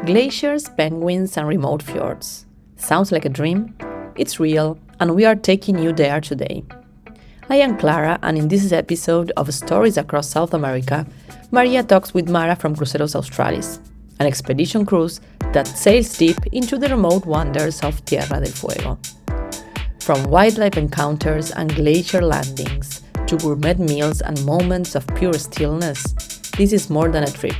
Glaciers, penguins, and remote fjords. Sounds like a dream? It's real, and we are taking you there today. I am Clara, and in this episode of Stories Across South America, Maria talks with Mara from Cruceros Australis, an expedition cruise that sails deep into the remote wonders of Tierra del Fuego. From wildlife encounters and glacier landings to gourmet meals and moments of pure stillness, this is more than a trip.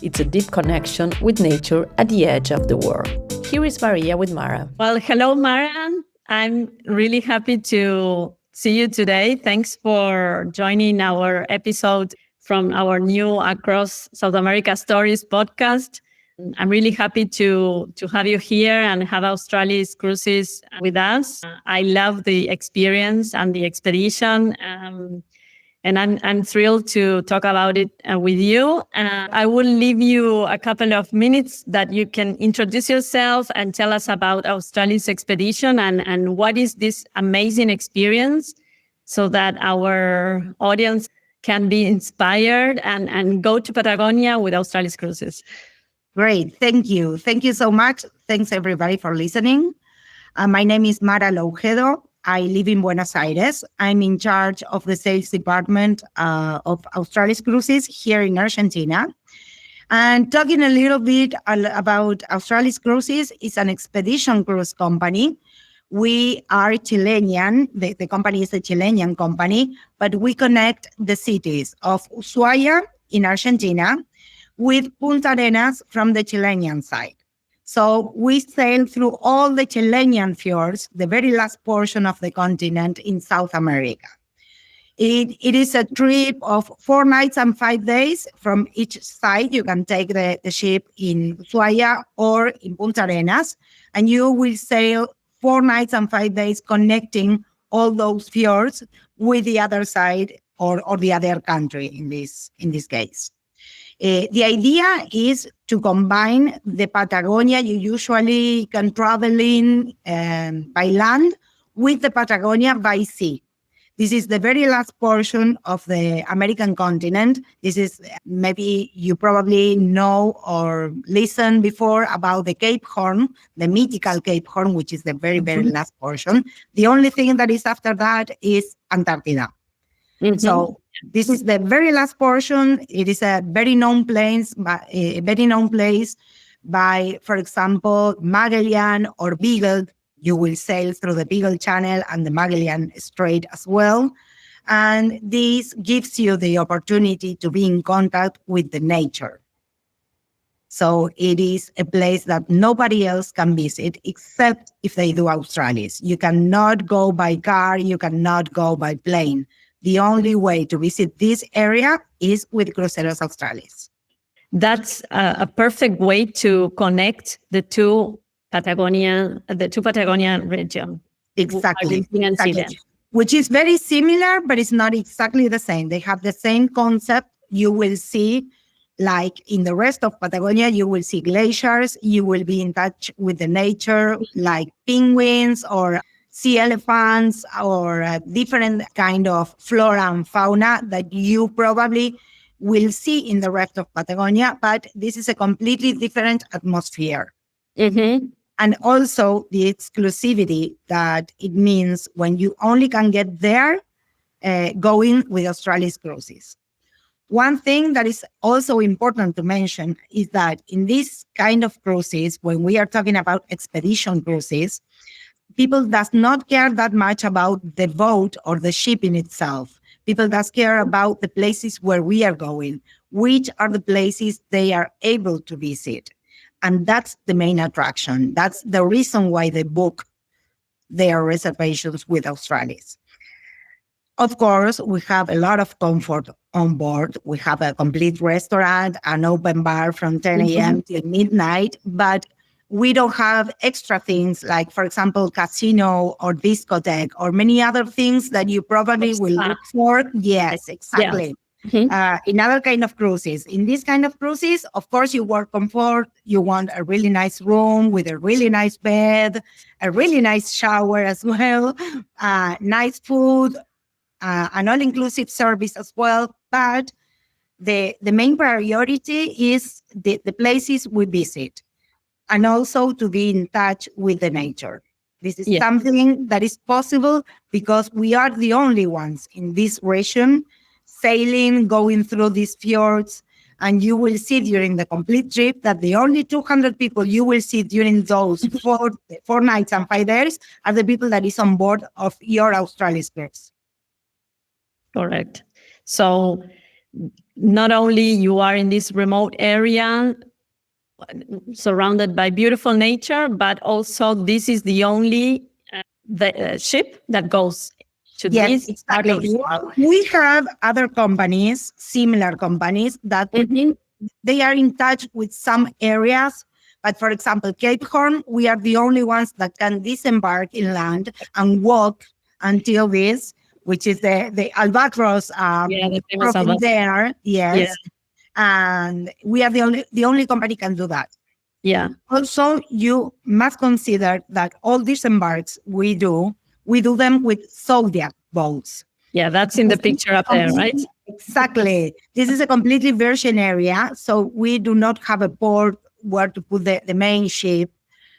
It's a deep connection with nature at the edge of the world. Here is Maria with Mara. Well, hello, Mara. I'm really happy to see you today. Thanks for joining our episode from our new Across South America Stories podcast. I'm really happy to have you here and have Australis Cruises with us. I love the experience and the expedition. And I'm thrilled to talk about it with you. I will leave you a couple of minutes that you can introduce yourself and tell us about Australis expedition and what is this amazing experience so that our audience can be inspired and go to Patagonia with Australis Cruises. Great. Thank you. Thank you so much. Thanks, everybody, for listening. My name is Mara Lougedo. I live in Buenos Aires. I'm in charge of the sales department of Australis Cruises here in Argentina. And talking a little bit about Australis Cruises, is an expedition cruise company. We are Chilean. The company is a Chilean company, but we connect the cities of Ushuaia in Argentina with Punta Arenas from the Chilean side. So we sail through all the Chilean fjords, the very last portion of the continent in South America. It is a trip of 4 nights and 5 days from each side. You can take the ship in Ushuaia or in Punta Arenas, and you will sail 4 nights and 5 days connecting all those fjords with the other side or the other country in this case. The idea is to combine the Patagonia you usually can travel in by land with the Patagonia by sea. This is the very last portion of the American continent. This is, maybe you probably know or listened before about the Cape Horn, the mythical Cape Horn, which is the very, very last portion. The only thing that is after that is Antarctica. Mm-hmm. So this is the very last portion. It is a very known place by, for example, Magellan or Beagle. You will sail through the Beagle Channel and the Magellan Strait as well. And this gives you the opportunity to be in contact with the nature. So it is a place that nobody else can visit except if they do Australis. You cannot go by car. You cannot go by plane. The only way to visit this area is with Cruceros Australis. That's a perfect way to connect the two Patagonia region. Exactly. Which is very similar, but it's not exactly the same. They have the same concept. You will see, like in the rest of Patagonia, you will see glaciers. You will be in touch with the nature, like penguins or sea elephants or different kind of flora and fauna that you probably will see in the rest of Patagonia, but this is a completely different atmosphere. Mm-hmm. And also the exclusivity that it means when you only can get there going with Australis Cruises. One thing that is also important to mention is that in this kind of cruises, when we are talking about expedition cruises, people does not care that much about the boat or the ship in itself. People does care about the places where we are going, which are the places they are able to visit. And that's the main attraction. That's the reason why they book their reservations with Australis. Of course, we have a lot of comfort on board. We have a complete restaurant, an open bar from 10 a.m. till midnight, but we don't have extra things like, for example, casino or discotheque or many other things that you probably will look for. Yes, exactly. Yeah. Mm-hmm. In other kind of cruises. In this kind of cruises, of course, you want comfort. You want a really nice room with a really nice bed, a really nice shower as well, nice food, an all-inclusive service as well. But the main priority is the places we visit, and also to be in touch with the nature. This is something that is possible because we are the only ones in this region sailing, going through these fjords. And you will see during the complete trip that the only 200 people you will see during those 4 nights and 5 days are the people that is on board of your Australis Cruise. Correct. So not only you are in this remote area surrounded by beautiful nature, but also this is the only ship that goes to Yes, this exactly. We have other companies, similar companies, that they are in touch with some areas. But for example, Cape Horn, we are the only ones that can disembark in land and walk until this, which is the Albatros the famous crossing Albatros. there. Yes. And we are the only company can do that. Yeah. Also, you must consider that all disembarks we do them with Zodiac boats. Yeah, that's in the picture up there, right? Exactly. This is a completely virgin area, so we do not have a port where to put the main ship.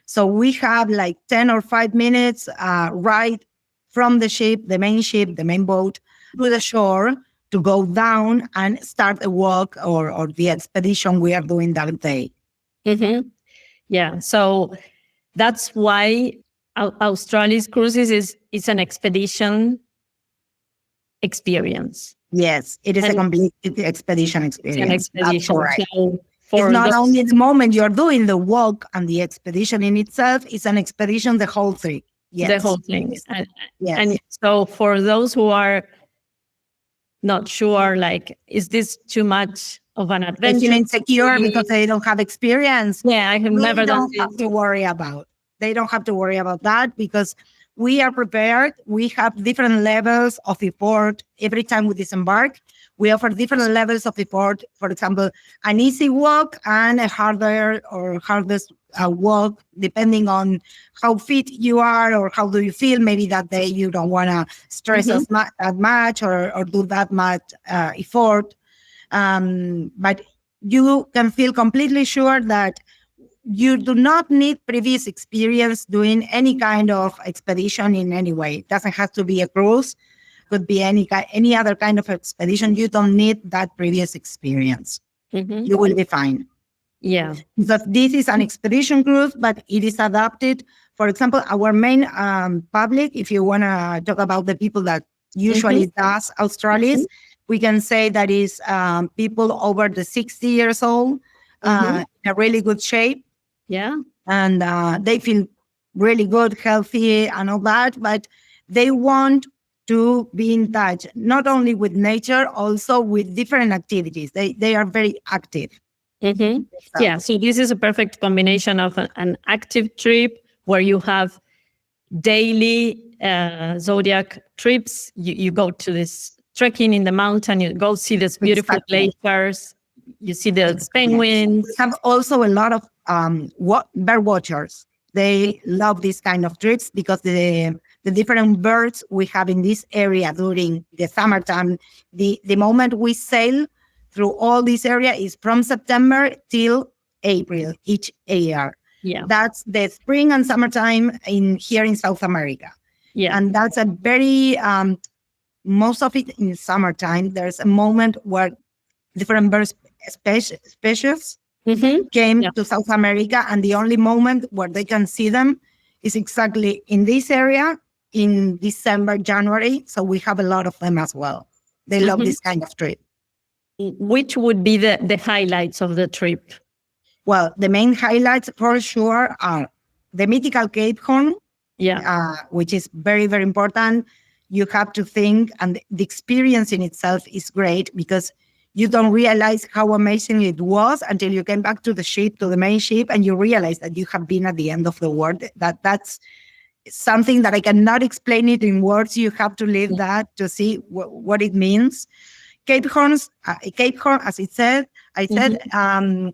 So we have like 10 or 5 minutes ride from the ship, the main boat, to the shore to go down and start a walk or the expedition we are doing that day. Mm-hmm. Yeah, so that's why Australis Cruises is an expedition experience. Yes, it is a complete expedition experience. It's an expedition. So it's not only the moment you're doing the walk and the expedition in itself, it's an expedition, the whole thing. Yes. The whole thing. And so for those who are not sure, like, is this too much of an adventure? They feel insecure because they don't have experience. Yeah, I have never done this. They don't have to worry about. They don't have to worry about that because we are prepared. We have different levels of effort every time we disembark. We offer different levels of effort. For example, an easy walk and a harder or hardest walk, depending on how fit you are or how do you feel. Maybe that day you don't want to stress that much or do that much effort. But you can feel completely sure that you do not need previous experience doing any kind of expedition in any way. It doesn't have to be a cruise. Could be any other kind of expedition. You don't need that previous experience. You will be fine. Yeah. Because this is an expedition cruise, but it is adapted. For example, our main public, if you want to talk about the people that usually does Australis, we can say that is people over the 60 years old, in a really good shape. Yeah. And they feel really good, healthy and all that, but they want to be in touch, not only with nature, also with different activities. They are very active. Yeah, so this is a perfect combination of an active trip where you have daily Zodiac trips. You go to this trekking in the mountain, you go see these beautiful glaciers, you see the penguins. We have also a lot of bird watchers. They love this kind of trips because the different birds we have in this area during the summertime, the moment we sail through all this area is from September till April each year. Yeah. That's the spring and summertime here in South America. Yeah. And that's a very, most of it in summertime, there's a moment where different bird species came to South America, and the only moment where they can see them is exactly in this area in December, January. So we have a lot of them as well. They love this kind of trip. Which would be the highlights of the trip? Well, the main highlights for sure are the mythical Cape Horn, which is very, very important. You have to think, and the experience in itself is great because you don't realize how amazing it was until you came back to the ship, to the main ship, and you realize that you have been at the end of the world. That's something that I cannot explain it in words. You have to live that to see what it means. Cape Horn, as I said,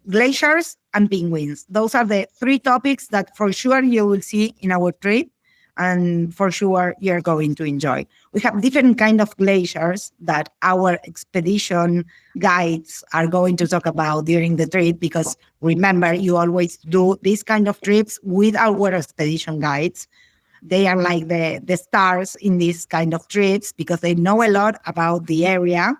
glaciers and penguins. Those are the 3 topics that for sure you will see in our trip. and for sure you're going to enjoy. We have different kind of glaciers that our expedition guides are going to talk about during the trip, because remember, you always do these kind of trips with our expedition guides. They are like the stars in these kind of trips because they know a lot about the area,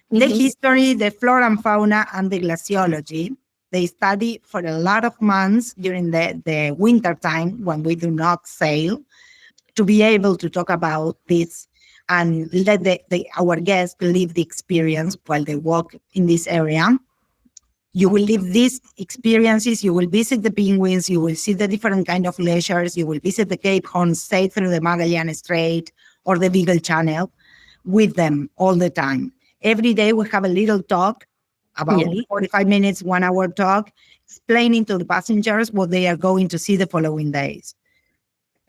the history, the flora and fauna, and the glaciology. They study for a lot of months during the winter time when we do not sail, to be able to talk about this and let our guests live the experience while they walk in this area. You will live these experiences. You will visit the penguins. You will see the different kind of glaciers. You will visit the Cape Horn, stay through the Magellan Strait or the Beagle Channel with them all the time. Every day we have a little talk, about 45 minutes, 1 hour talk, explaining to the passengers what they are going to see the following days,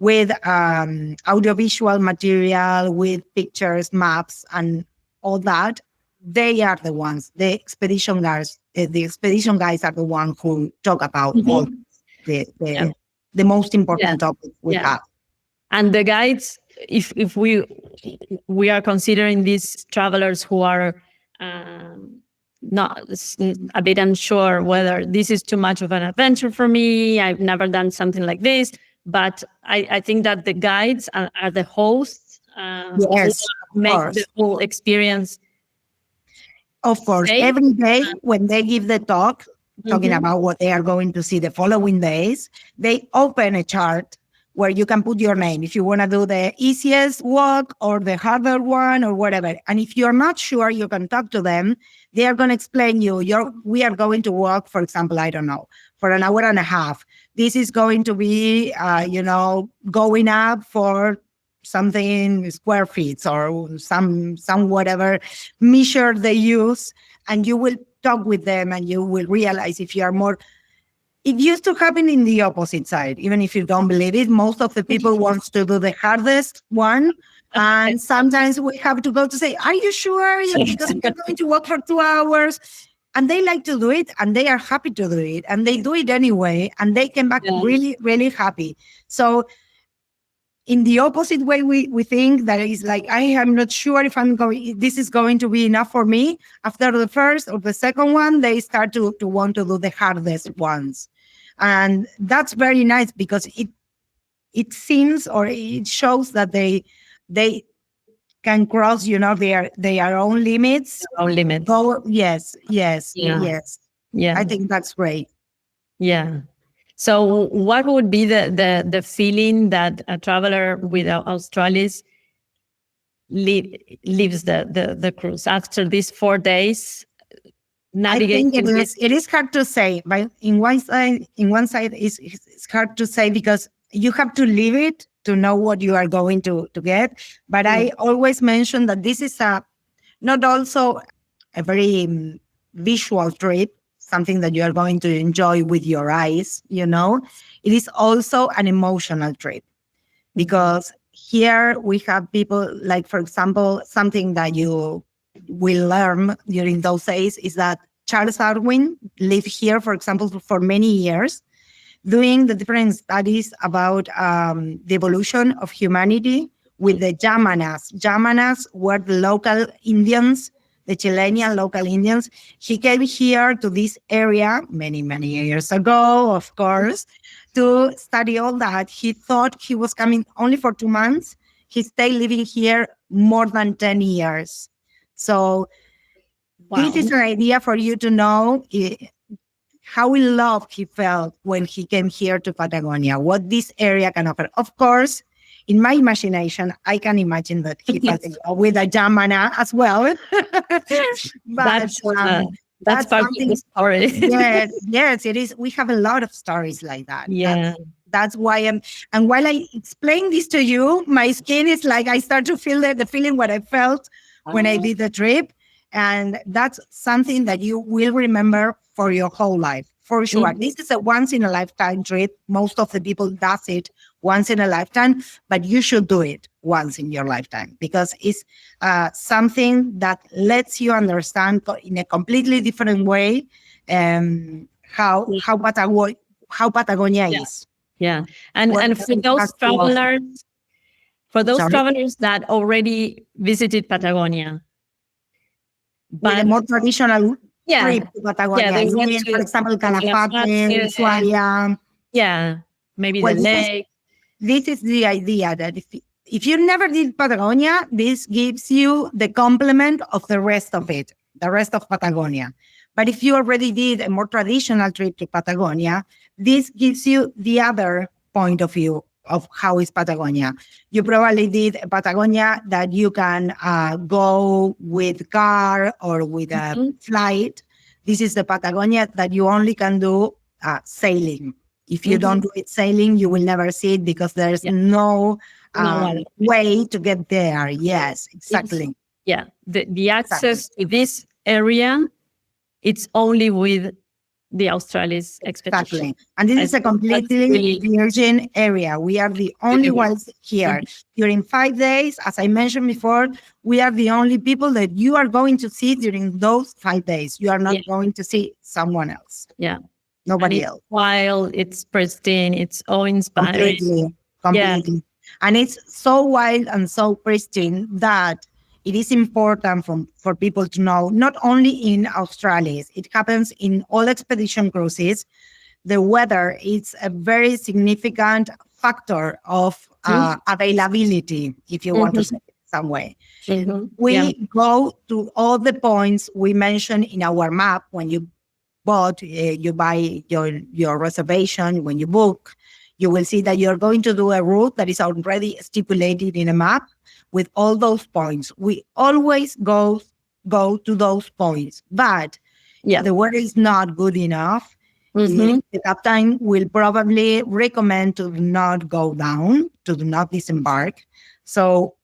with audiovisual material, with pictures, maps, and all that. They are the ones, the expedition guys. The expedition guys are the ones who talk about all the most important topics we have. And the guides, if we are considering these travelers who are not a bit unsure whether this is too much of an adventure for me, I've never done something like this, but I think that the guides are the hosts. Yes, make the whole experience. Of course, every day when they give the talk, talking about what they are going to see the following days, they open a chart where you can put your name if you want to do the easiest walk or the harder one or whatever. And if you're not sure, you can talk to them. They are going to explain we are going to walk, for example, I don't know, for an hour and a half. This is going to be, going up for something square feet or some whatever measure they use, and you will talk with them and you will realize if you are more. It used to happen in the opposite side. Even if you don't believe it, most of the people wants to do the hardest one. And sometimes we have to go to say, are you sure? Because we're going to walk for 2 hours. And they like to do it and they are happy to do it. And they do it anyway. And they came back really, really happy. So in the opposite way, we think that it's like, I am not sure if this is going to be enough for me. After the first or the second one, they start to want to do the hardest ones. And that's very nice because it seems, or it shows that they can cross, their own limits. Yes. Yeah. I think that's great. Yeah. So what would be the feeling that a traveler with Australis leaves the cruise after these 4 days? I think it is hard to say, but in one side it's hard to say because you have to live it to know what you are going to get. But I always mention that this is not also a very visual trip, something that you are going to enjoy with your eyes, It is also an emotional trip because here we have people like, for example, something that you will learn during those days is that Charles Darwin lived here, for example, for many years, doing the different studies about the evolution of humanity with the Yamanas. Yamanas were the local Indians, the Chilean local Indians. He came here to this area many, many years ago, of course, to study all that. He thought he was coming only for 2 months. He stayed living here more than 10 years. So this is an idea for you to know how in love he felt when he came here to Patagonia, what this area can offer. Of course, in my imagination, I can imagine that he fell in love with a Yamana as well. But that's part of the story. yes, it is. We have a lot of stories like that. Yeah. That's why and while I explain this to you, my skin is like, I start to feel the feeling what I felt when I did the trip. And that's something that you will remember for your whole life, for sure. This is a once-in-a-lifetime trip. Most of the people does it once in a lifetime, but you should do it once in your lifetime because it's something that lets you understand in a completely different way how Patagonia is. Yeah, and for those travelers For those travelers that already visited Patagonia. But with a more traditional trip to Patagonia. Yeah, they went to, for example, Calafate, Ushuaia. Yeah, maybe the lake. This is the idea that if you never did Patagonia, this gives you the complement of the rest of it, the rest of Patagonia. But if you already did a more traditional trip to Patagonia, this gives you the other point of view of how is Patagonia. You probably did Patagonia that you can go with car or with a flight. This is the Patagonia that you only can do sailing. If you don't do it sailing, you will never see it because there's no way to get there. Yes, exactly. The access to this area, it's only with the Australis expedition. Exactly. And this is a completely virgin area. We are the only ones here. During 5 days, as I mentioned before, we are the only people that you are going to see during those 5 days. You are not going to see someone else. Yeah. Nobody else. Wild, it's pristine, it's awe-inspiring. Completely. And it's so wild and so pristine that it is important for people to know, not only in Australis, it happens in all expedition cruises. The weather is a very significant factor of availability, if you want to say it some way. We go to all the points we mentioned in our map when you buy your reservation, when you book. You will see that you're going to do a route that is already stipulated in a map with all those points. We always go to those points, but the weather is not good enough. The captain will probably recommend to not go down, to not disembark. So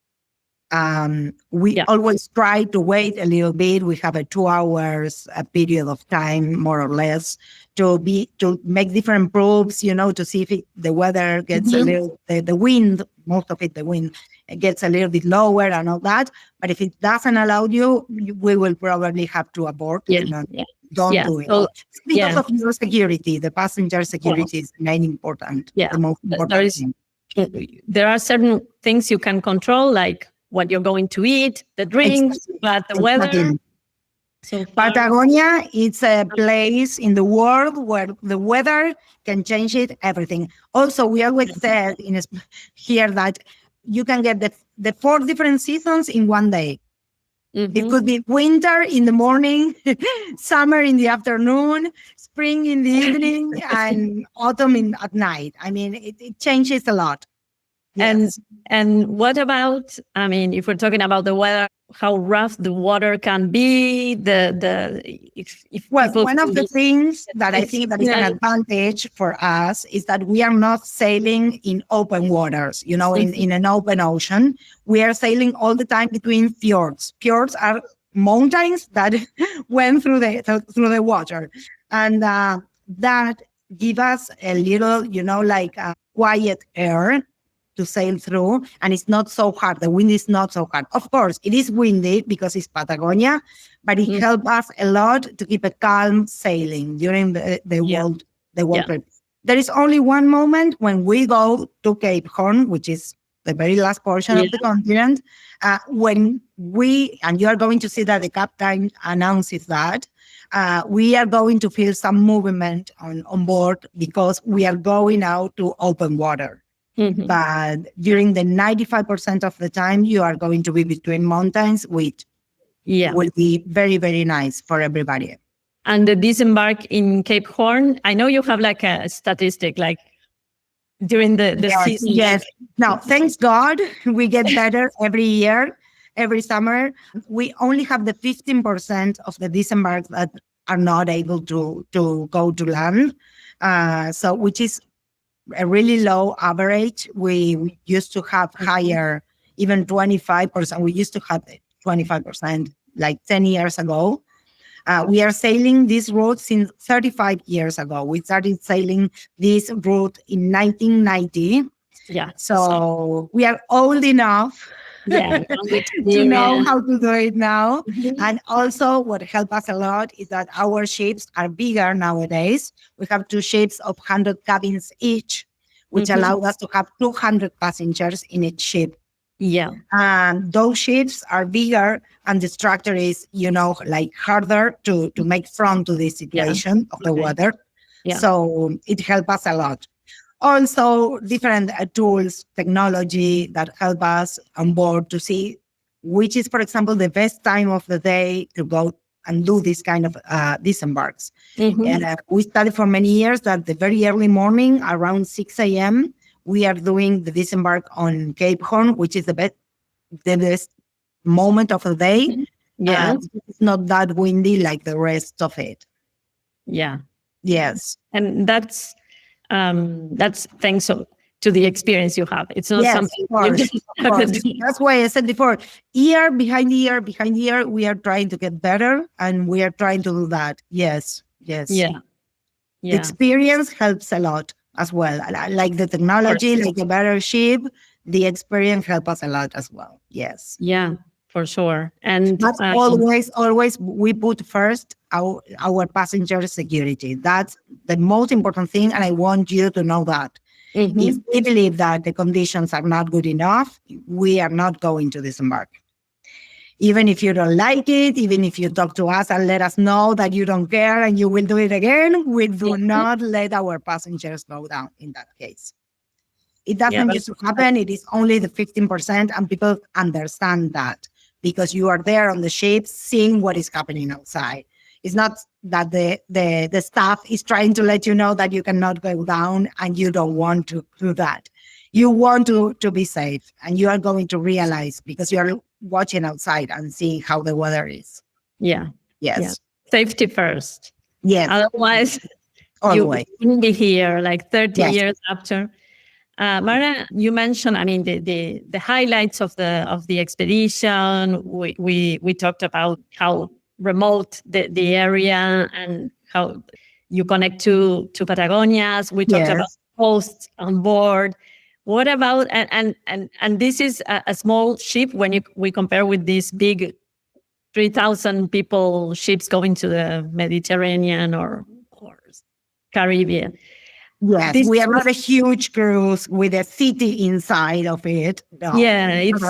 we always try to wait a little bit. We have a 2 hours a period of time, more or less, to make different probes, to see if the weather gets a little, the wind, most of it, the wind gets a little bit lower and all that. But if it doesn't allow you, we will probably have to abort. Don't do it. So, because of your security, the passenger security is main important. The most important thing. There are certain things you can control, like what you're going to eat, the drinks, but the weather. So Patagonia is a place in the world where the weather can change everything. Also, we always said here that you can get the 4 different seasons in one day. It could be winter in the morning, summer in the afternoon, spring in the evening, and autumn at night. I mean, it changes a lot. Yes. And what about, if we're talking about the weather, how rough the water can be, one of the things that I think that is an advantage for us is that we are not sailing in open waters, in an open ocean. We are sailing all the time between fjords. Fjords are mountains that went through the water. And that give us a little, quiet air to sail through, and it's not so hard. The wind is not so hard. Of course, it is windy because it's Patagonia, but it helps us a lot to keep a calm sailing during the world trip. There is only one moment when we go to Cape Horn, which is the very last portion of the continent, when and you are going to see that the captain announces that, we are going to feel some movement on board because we are going out to open water. But during the 95% of the time, you are going to be between mountains, which will be very, very nice for everybody. And the disembark in Cape Horn, I know you have like a statistic, like during the season. Yes. Now, thanks God, we get better every year, every summer. We only have the 15% of the disembarks that are not able to go to land. So, which is a really low average. We used to have higher, even 25%. We used to have 25% like 10 years ago. We are sailing this route since 35 years ago. We started sailing this route in 1990. Yeah. So we are old enough to know how to do it now. And also what helped us a lot is that our ships are bigger nowadays. We have 2 ships of 100 cabins each, which allow us to have 200 passengers in each ship. Yeah. Those ships are bigger, and the structure is, like harder to make front to this Yeah. situation of the Okay. weather. Yeah. So it helps us a lot. Also, different tools, technology that help us on board to see which is, for example, the best time of the day to go and do this kind of disembarks. Mm-hmm. And we studied for many years that the very early morning, around 6 a.m., we are doing the disembark on Cape Horn, which is the best moment of the day. Yeah. It's not that windy like the rest of it. Yeah. Yes. And that's thanks to the experience you have. It's not Yes, something of course. you just That's why I said before, year behind year behind year, we are trying to get better, and we are trying to do that. Yes. Yeah. The Yeah. experience helps a lot as well. Like the technology, like a better ship, the experience helps us a lot as well. Yes. Yeah, for sure. And But always we put first our passenger security. That's the most important thing, and I want you to know that. Mhm. If we believe that the conditions are not good enough, we are not going to disembark. Even if you don't like it, even if you talk to us and let us know that you don't care and you will do it again, we do not let our passengers go down in that case. It doesn't used to happen. It is only the 15%, and people understand that because you are there on the ship seeing what is happening outside. It's not that the staff is trying to let you know that you cannot go down and you don't want to do that. You want to be safe, and you are going to realize because you are watching outside and seeing how the weather is. Yeah. Yes. Yeah. Safety first. Yes. Otherwise, you Always. wouldn't be here like 30 Yes. years after. Mara, you mentioned, I mean, the highlights of the expedition. We talked about how remote the area and how you connect to Patagonias. We talked about Yes. hosts on board. What about and this is a small ship when we compare with these big 3,000 people ships going to the Mediterranean or Caribbean. Yes, we are not a huge cruise with a city inside of it. No. Yeah, it's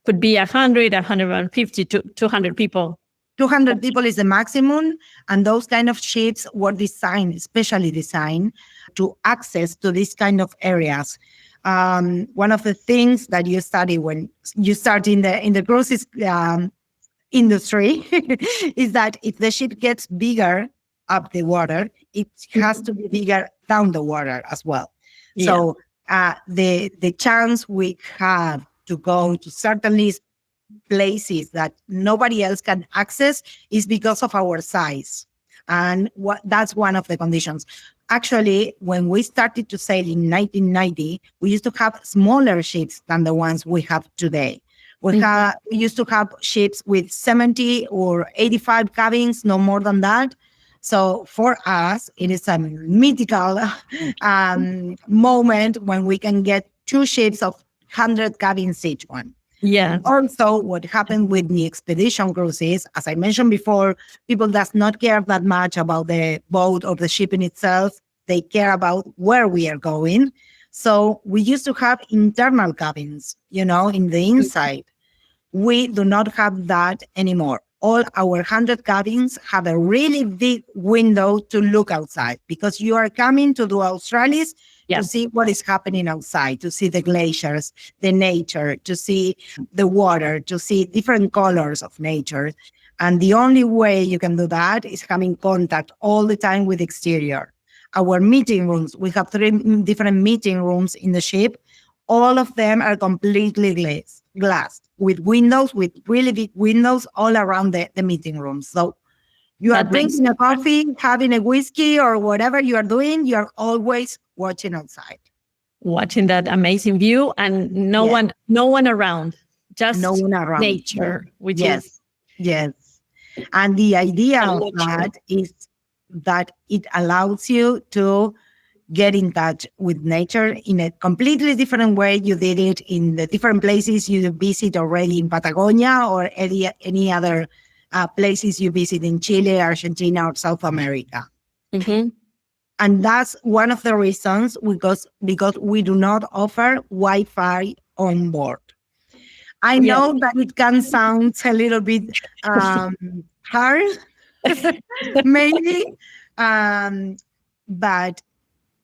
could be 100, 150, 200 people. 200 people is the maximum, and those kind of ships were designed, specially designed, to access to these kind of areas. One of the things that you study when you start in the cruises industry is that if the ship gets bigger up the water, it has to be bigger down the water as well. Yeah. So the chance we have to go to certainly places that nobody else can access is because of our size. And that's one of the conditions. Actually, when we started to sail in 1990, we used to have smaller ships than the ones we have today. We used to have ships with 70 or 85 cabins, no more than that. So for us, it is a mythical moment when we can get two ships of 100 cabins each one. Yeah. Also, what happened with the expedition cruises, as I mentioned before, people does not care that much about the boat or the ship in itself. They care about where we are going. So we used to have internal cabins, in the inside. We do not have that anymore. All our 100 cabins have a really big window to look outside because you are coming to do Australis to see what is happening outside, to see the glaciers, the nature, to see the water, to see different colors of nature. And the only way you can do that is having contact all the time with exterior. Our meeting rooms, we have 3 different meeting rooms in the ship. All of them are completely glassed with windows, with really big windows all around the meeting rooms. So you are drinking a coffee, having a whiskey or whatever you are doing, you are always watching outside. Watching that amazing view and no one around, just no one around. Nature, which is... Yes. And the idea of that is that it allows you to get in touch with nature in a completely different way you did it in the different places you visit already in Patagonia or any other places you visit in Chile, Argentina, or South America. Mm-hmm. And that's one of the reasons because we do not offer Wi-Fi on board. I know that it can sound a little bit hard, maybe, but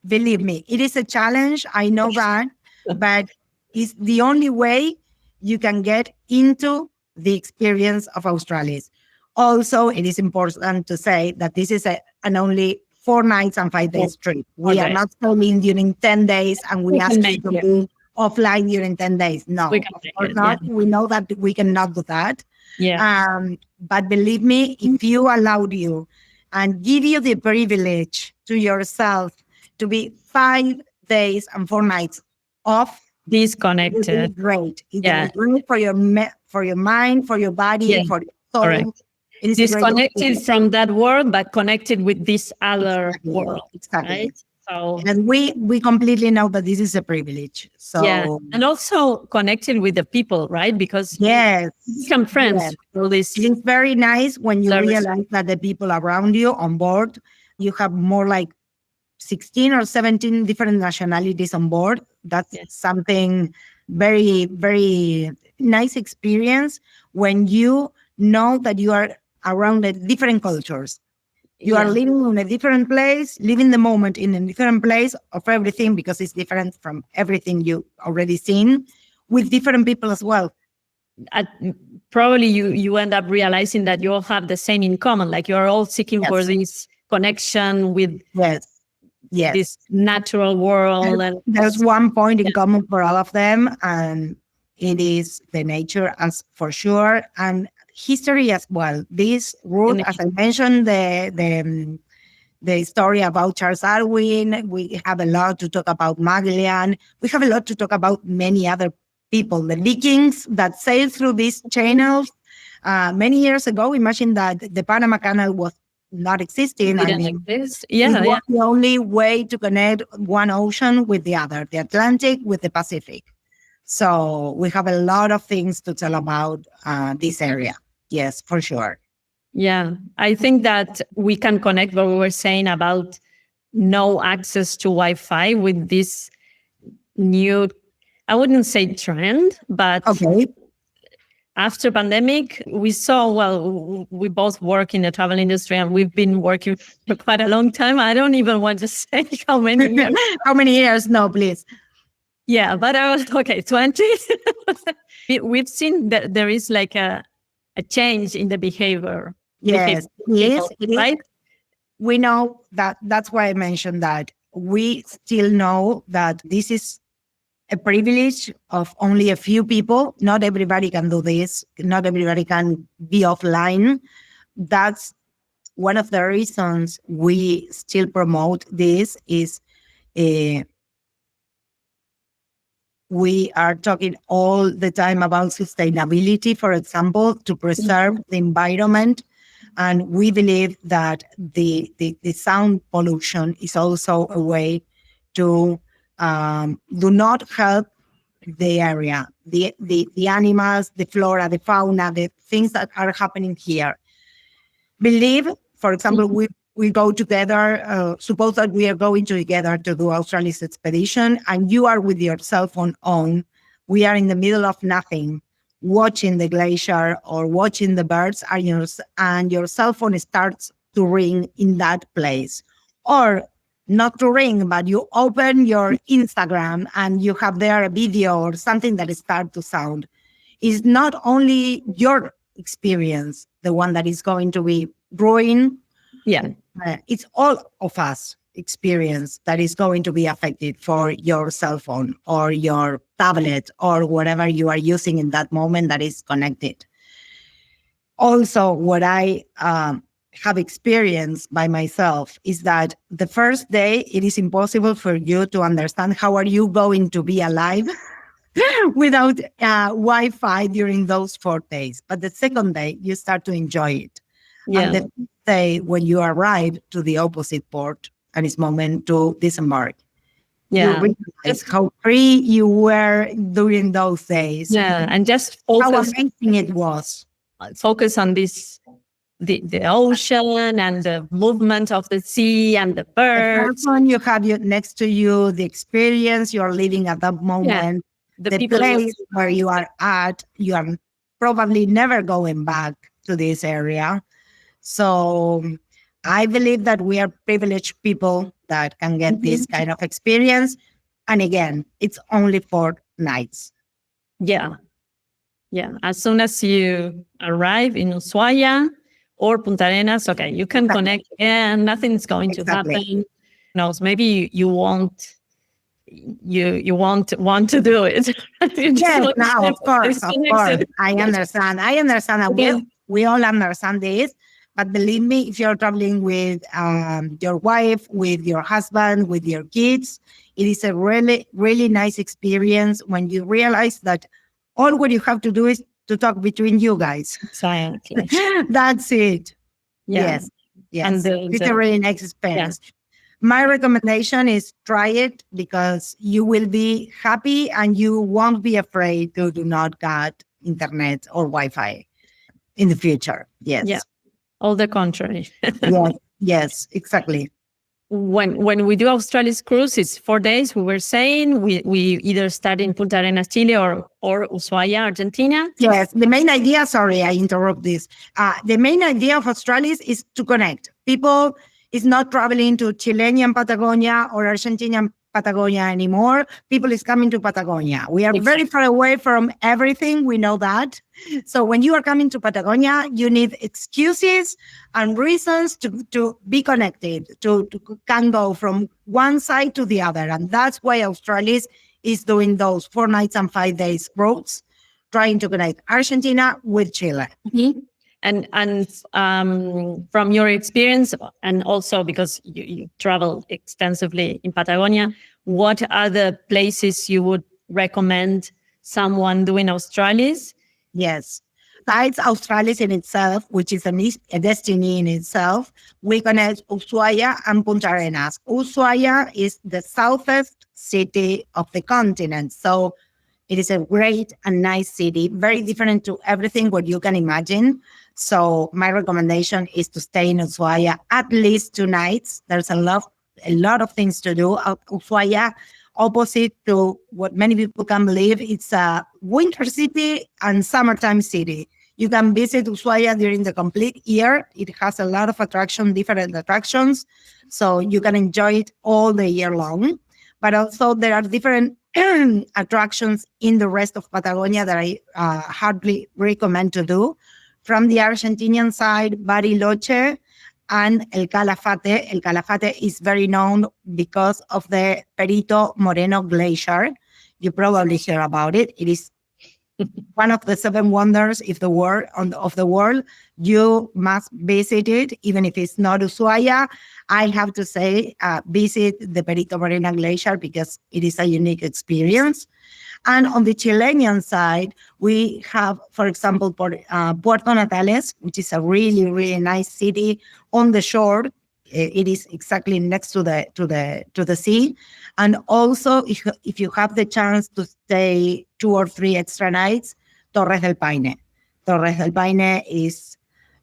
believe me, it is a challenge. I know that, but it's the only way you can get into the experience of Australis. Also, it is important to say that this is an only 4 nights and 5 days trip. We are not staying during 10 days and we ask you to be offline during 10 days. No, of course not. We know that we cannot do that. But believe me, if you allowed you and give you the privilege to yourself to be 5 days and 4 nights off, disconnected, it is great. It is great for your mind, for your body, for your soul. Correct. It is disconnected from that world, but connected with this other world. Exactly. Right? So, and we completely know that this is a privilege. So and also connected with the people, right? Because you become friends. It is very nice when you realize that the people around you on board, you have more like 16 or 17 different nationalities on board. That's something very, very nice experience when you know that you are around the different cultures. You are living in a different place, living the moment in a different place of everything, because it's different from everything you already seen, with different people as well. Probably you end up realizing that you all have the same in common, like you're all seeking for this connection with this natural world. And there's one point in common for all of them, and it is the nature, as for sure, and history as well. This route, as I mentioned, the story about Charles Darwin. We have a lot to talk about Magellan. We have a lot to talk about many other people, the Vikings that sailed through these channels many years ago. Imagine that the Panama Canal was not existing. It was the only way to connect one ocean with the other, the Atlantic with the Pacific. So we have a lot of things to tell about this area. Yes, for sure. Yeah, I think that we can connect what we were saying about no access to Wi-Fi with this new, I wouldn't say trend, but after pandemic, we saw, well, we both work in the travel industry and we've been working for quite a long time. I don't even want to say how many years. How many years? No, please. Yeah, but I was, 20. We've seen that there is like a change in the behavior. Yes, people, right? We know that. That's why I mentioned that. We still know that this is a privilege of only a few people. Not everybody can do this. Not everybody can be offline. That's one of the reasons we still promote this is we are talking all the time about sustainability, for example, to preserve the environment. And we believe that the sound pollution is also a way to do not help the area, the animals, the flora, the fauna, the things that are happening here. Believe, for example, we go together, suppose that we are going together to do Australis expedition and you are with your cell phone on, we are in the middle of nothing, watching the glacier or watching the birds, and your cell phone starts to ring in that place. Or not to ring, but you open your Instagram and you have there a video or something that starts to sound. It's not only your experience, the one that is going to be ruined. Yeah. It's all of us experience that is going to be affected for your cell phone or your tablet or whatever you are using in that moment that is connected. Also, what I have experienced by myself is that the first day, it is impossible for you to understand how are you going to be alive without Wi-Fi during those 4 days. But the second day, you start to enjoy it. Yeah. And the fifth day, when you arrive to the opposite port and it's moment to disembark, you realize how free you were during those days. Yeah, and just how amazing it was. Focus on this, the ocean and the movement of the sea and the birds. The person you have next to you, the experience you're living at that moment. the people place where you are at, you are probably never going back to this area. So I believe that we are privileged people that can get this kind of experience. And again, it's only 4 nights. Yeah. Yeah. As soon as you arrive in Ushuaia or Punta Arenas, okay, you can connect and nothing's going to happen. Who knows, maybe you won't want to do it. Yes, now of course. I understand. And we all understand this. But believe me, if you're traveling with your wife, with your husband, with your kids, it is a really, really nice experience when you realize that all what you have to do is to talk between you guys. Exactly. That's it. Yeah. Yes. And it's a really nice experience. Yeah. My recommendation is try it because you will be happy and you won't be afraid to do not get internet or Wi-Fi in the future. Yes. Yeah. All the contrary. Yes, exactly. When we do Australis Cruise, it's 4 days. We were saying we either start in Punta Arenas, Chile, or Ushuaia, Argentina. Yes, the main idea. Sorry, I interrupt this. The main idea of Australis is to connect people. Is not traveling to Chilean Patagonia or Argentinian Patagonia anymore. People is coming to Patagonia. We are very far away from everything. We know that. So when you are coming to Patagonia, you need excuses and reasons to be connected, to can go from one side to the other. And that's why Australis is doing those 4 nights and 5 days routes, trying to connect Argentina with Chile. Mm-hmm. And from your experience, and also because you travel extensively in Patagonia, what are the places you would recommend someone doing Australis? Yes. Besides Australis in itself, which is a destiny in itself, we connect Ushuaia and Punta Arenas. Ushuaia is the southest city of the continent. So it is a great and nice city, very different to everything what you can imagine. So my recommendation is to stay in Ushuaia at least 2 nights. There's a lot of things to do. Ushuaia, opposite to what many people can believe, it's a winter city and summertime city. You can visit Ushuaia during the complete year. It has a lot of different attractions. So you can enjoy it all the year long. But also there are different attractions in the rest of Patagonia that I hardly recommend to do. From the Argentinian side, Bariloche and El Calafate. El Calafate is very known because of the Perito Moreno glacier. You probably hear about it. It is one of the 7 wonders of the world. You must visit it, even if it's not Ushuaia. I have to say, visit the Perito Moreno glacier because it is a unique experience. And on the Chilean side, we have, for example, Puerto Natales, which is a really, really nice city on the shore. It is exactly next to the sea. And also, if you have the chance to stay 2 or 3 extra nights, Torres del Paine. Torres del Paine is,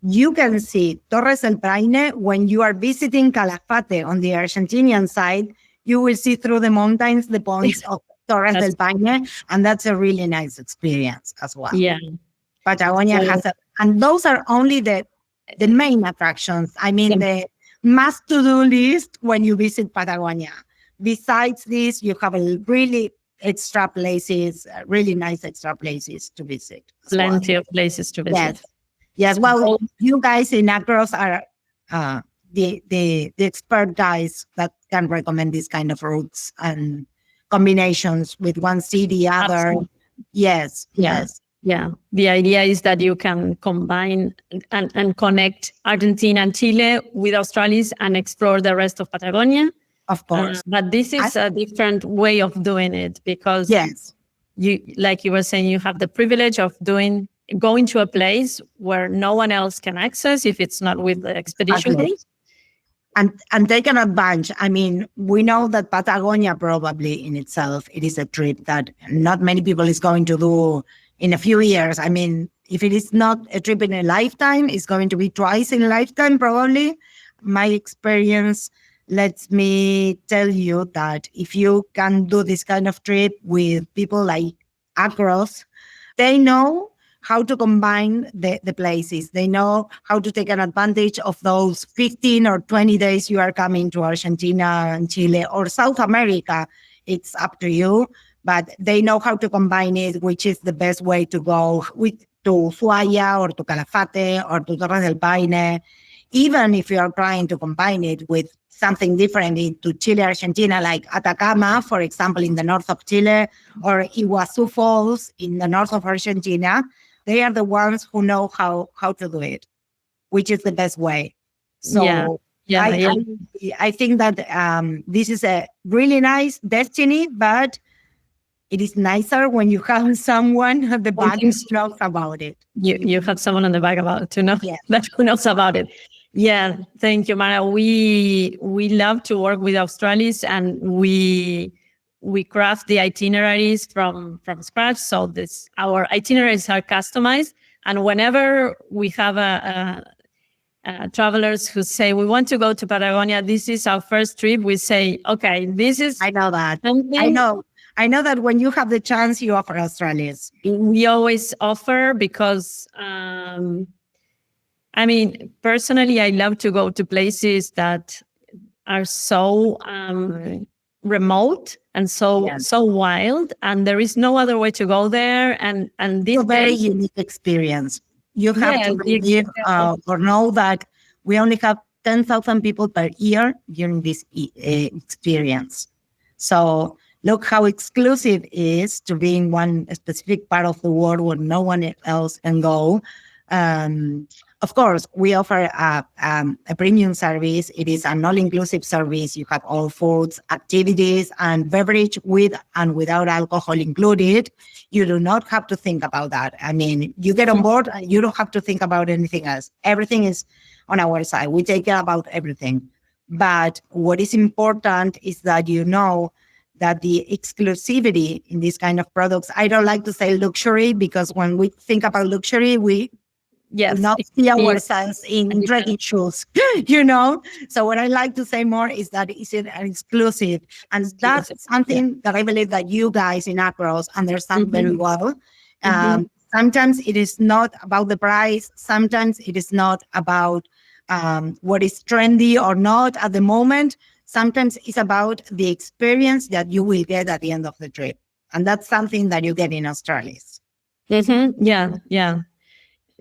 you can see Torres del Paine when you are visiting Calafate on the Argentinian side. You will see through the mountains the points of Torres del Paine, and that's a really nice experience as well. Yeah. Patagonia has and those are only the main attractions. I mean, the must-to-do list when you visit Patagonia. Besides this, you have a really extra places, really nice extra places to visit. Plenty of places to visit. Yes. Well, you guys in Acros are the expert guys that can recommend these kind of routes and combinations with one city, other. Absolutely. Yes. Yeah. The idea is that you can combine and connect Argentina and Chile with Australis and explore the rest of Patagonia. Of course. But this is a different way of doing it because you, like you were saying, you have the privilege of going to a place where no one else can access if it's not with the expedition group. And take an advantage. I mean, we know that Patagonia probably in itself, it is a trip that not many people is going to do in a few years. I mean, if it is not a trip in a lifetime, it's going to be twice in a lifetime probably. My experience lets me tell you that if you can do this kind of trip with people like across, they know how to combine the places. They know how to take an advantage of those 15 or 20 days you are coming to Argentina and Chile or South America. It's up to you, but they know how to combine it, which is the best way to go to Ushuaia or to Calafate or to Torres del Paine. Even if you are trying to combine it with something different into Chile, Argentina, like Atacama, for example, in the north of Chile, or Iguazu Falls in the north of Argentina, they are the ones who know how to do it, which is the best way. So I think that this is a really nice destiny, but it is nicer when you have someone at the back who knows about it. You have someone on the back about it to know that who knows about it. Yeah, thank you, Mara. We love to work with Australis, and we craft the itineraries from scratch. So our itineraries are customized, and whenever we have travelers who say we want to go to Patagonia, this is our first trip, we say, okay, this is. I know that. I know that when you have the chance, you offer Australis. We always offer because. Personally, I love to go to places that are so remote and so wild, and there is no other way to go there. And this is a very unique experience. You have to believe or know that we only have 10,000 people per year during this experience. So look how exclusive it is to be in one specific part of the world where no one else can go. Of course, we offer a premium service. It is an all-inclusive service. You have all foods, activities, and beverage with and without alcohol included. You do not have to think about that. I mean, you get on board and you don't have to think about anything else. Everything is on our side. We take care about everything. But what is important is that you know that the exclusivity in these kind of products, I don't like to say luxury, because when we think about luxury, we not see ourselves in trekking shoes, So what I like to say more is that it's an exclusive. And that's something that I believe that you guys in Acros understand very well. Sometimes it is not about the price. Sometimes it is not about what is trendy or not at the moment. Sometimes it's about the experience that you will get at the end of the trip. And that's something that you get in Australis. Yeah.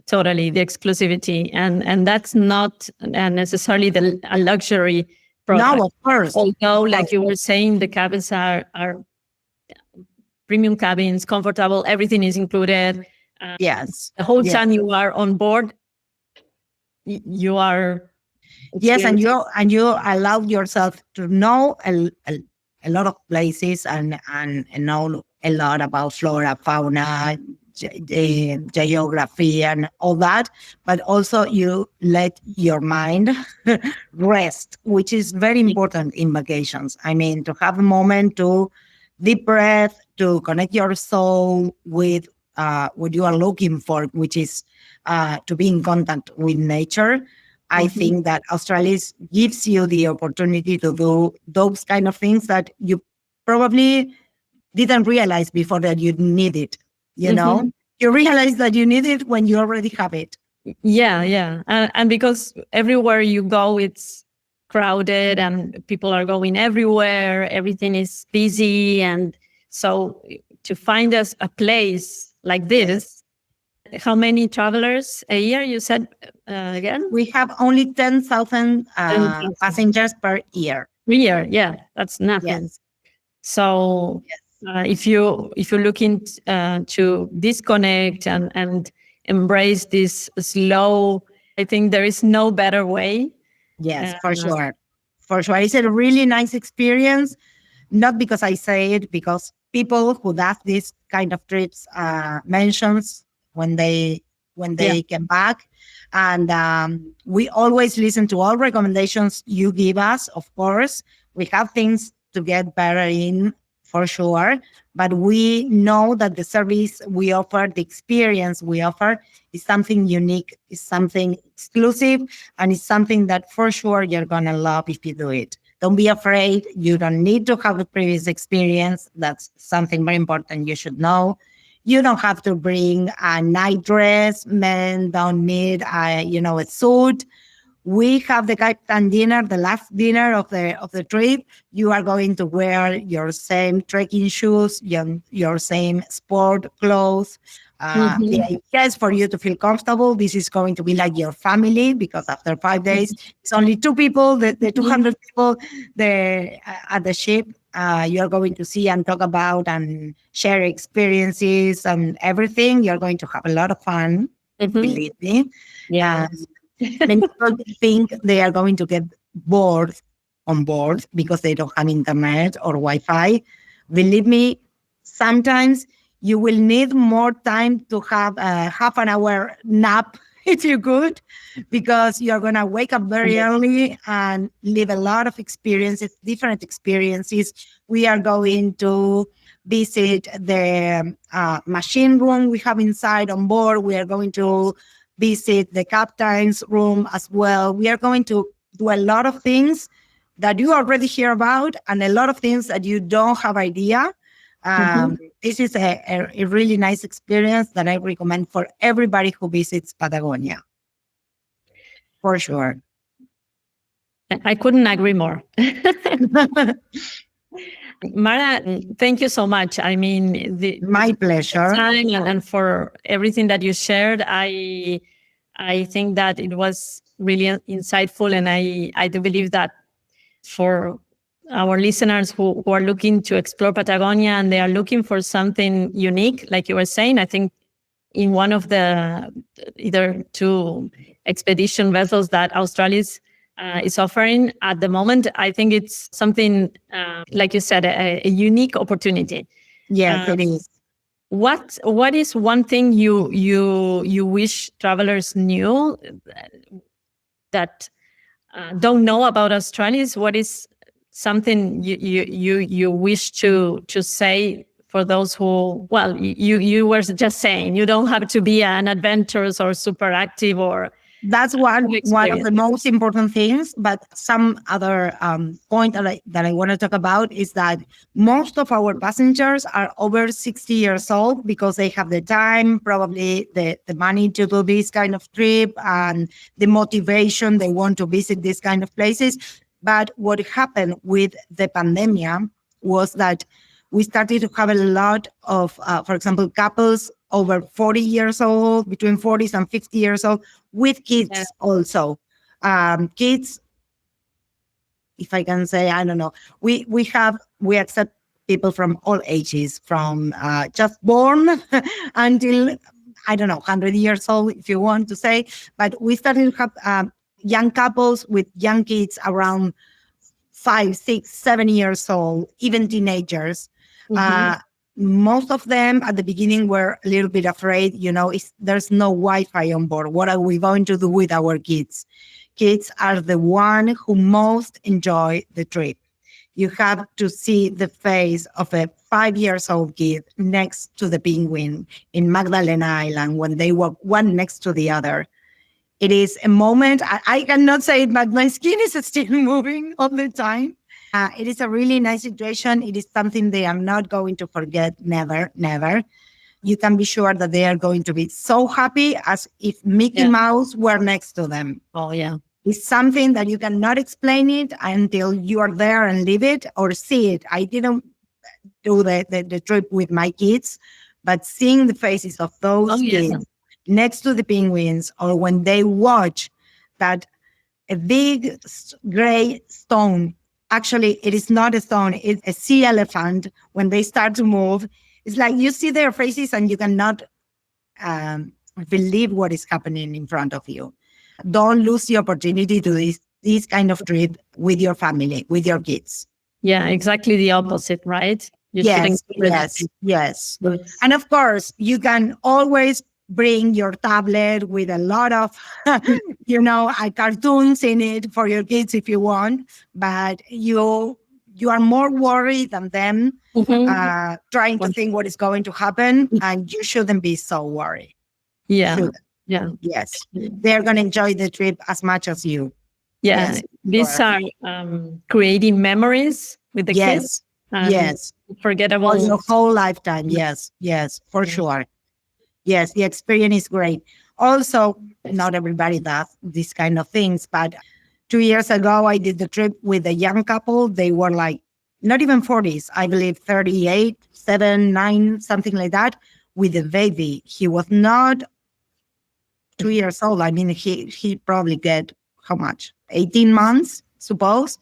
Totally, the exclusivity, and that's not necessarily a luxury product. No, of course. Although, like you were saying, the cabins are premium cabins, comfortable. Everything is included. Yes. The whole time you are on board, you are. Yes, and you allow yourself to know a lot of places and know a lot about flora, fauna, geography and all that, but also you let your mind rest, which is very important in vacations. I mean, to have a moment to deep breath, to connect your soul with what you are looking for, which is to be in contact with nature. I think that Australis gives you the opportunity to do those kind of things that you probably didn't realize before that you need it. You realize that you need it when you already have it. Yeah. And because everywhere you go, it's crowded and people are going everywhere. Everything is busy. And so to find us a place like this, how many travelers a year, you said again? We have only 10,000 passengers per year. Yeah, that's nothing. Yes. So if you're looking to disconnect and embrace this slow, I think there is no better way. Yes, for sure. It's a really nice experience, not because I say it, because people who does this kind of trips mentions when they came back. And we always listen to all recommendations you give us. Of course, we have things to get better in, for sure. But we know that the service we offer, the experience we offer, is something unique, is something exclusive, and it's something that for sure you're going to love if you do it. Don't be afraid. You don't need to have a previous experience. That's something very important you should know. You don't have to bring a night dress. Men don't need a suit. We have the captain dinner, the last dinner of the trip. You are going to wear your same trekking shoes, your same sport clothes. The Mhm. idea is for you to feel comfortable. This is going to be like your family, because after 5 days, it's only two people, the 200 people at the ship. You're going to see and talk about and share experiences and everything. You're going to have a lot of fun, Mhm. believe me. Yeah. Many people think they are going to get bored on board because they don't have internet or Wi-Fi. Believe me, sometimes you will need more time to have a half an hour nap if you could, because you're going to wake up very early and live a lot of experiences, different experiences. We are going to visit the machine room we have inside on board. We are going to visit the captain's room as well. We are going to do a lot of things that you already hear about and a lot of things that you don't have idea. Mhm. This is a really nice experience that I recommend for everybody who visits Patagonia, for sure. I couldn't agree more. Mara, thank you so much. I mean, My the pleasure. time and for everything that you shared. I think that it was really insightful, and I do believe that for our listeners who are looking to explore Patagonia and they are looking for something unique, like you were saying, I think in one of the either two expedition vessels that Australis is offering at the moment, I think it's something, like you said, a unique opportunity. Yes, Um, it is. what is one thing you wish travelers knew that don't know about Australis? What is something you wish to say for those who, well, you were just saying you don't have to be an adventurous or super active or That's one of experience. the most important things. But some other point that I want to talk about is that most of our passengers are over 60 years old because they have the time, probably the money to do this kind of trip and the motivation they want to visit these kind of places. But what happened with the pandemic was that we started to have a lot of, for example, couples over 40 years old, between 40s and 50 years old, with Yeah. kids also. Kids, if I can say, I don't know. We accept people from all ages, from just born until, I don't know, 100 years old, if you want to say. But we started to have young couples with young kids around 5, 6, 7 years old, even teenagers. Mhm. Uh, Most of them at the beginning were a little bit afraid, there's no Wi-Fi on board. What are we going to do with our kids? Kids are the one who most enjoy the trip. You have to see the face of a 5 years old kid next to the penguin in Magdalena Island when they walk one next to the other. It is a moment, I cannot say it, but my skin is still moving all the time. It is a really nice situation. It is something they are not going to forget, never, never. You can be sure that they are going to be so happy as if Mickey Yeah. Mouse were next to them. Oh, yeah. It's something that you cannot explain it until you are there and live it or see it. I didn't do the trip with my kids, but seeing the faces of Oh, those yeah. kids next to the penguins, or when they watch that a big gray stone, actually it is not a stone, it's a sea elephant, when they start to move, it's like you see their faces and you cannot um, believe what is happening in front of you. Don't lose the opportunity to this kind of trip with your family, with your kids. Yeah, exactly the opposite, right? You should Yes, encourage yes, yes. this. And of course, you can always bring your tablet with a lot of, cartoons in it for your kids if you want. But you are more worried than them Mhm. trying to Well, think what is going to happen, and you shouldn't be so worried. yeah, Should yeah, Yes, they're gonna enjoy the trip as much as you. yeah. Yes, These sure. are creating memories with the kids. Yes, Yes. Unforgettable. For your whole lifetime. Yes. Yes, for sure. Yes, the experience is great. Also, not everybody does these kind of things, but 2 years ago, I did the trip with a young couple. They were like, not even 40s, I believe 38, 7, 9, something like that, with a baby. He was not 2 years old. I mean, he probably get how much? 18 months, suppose.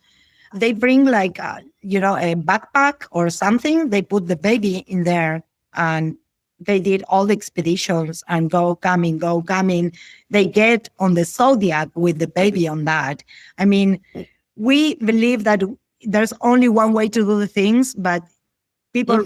They bring like, a backpack or something. They put the baby in there and they did all the expeditions and go coming. They get on the Zodiac with the baby on that. I mean, we believe that there's only one way to do the things, but people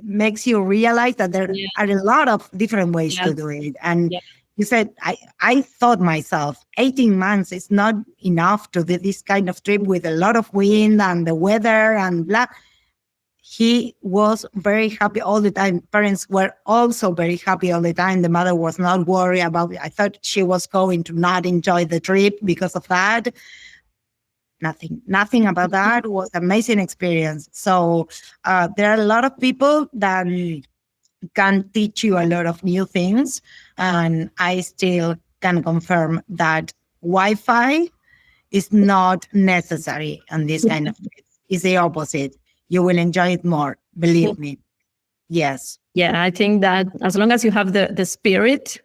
makes you realize that there are a lot of different ways to do it. And you said, I thought myself, 18 months is not enough to do this kind of trip with a lot of wind and the weather and blah. He was very happy all the time. Parents were also very happy all the time. The mother was not worried about it. I thought she was going to not enjoy the trip because of that. Nothing about that. It was an amazing experience. So there are a lot of people that can teach you a lot of new things. And I still can confirm that Wi-Fi is not necessary on this kind of trips. It's the opposite. You will enjoy it more. Believe me. Yes. Yeah, I think that as long as you have the spirit,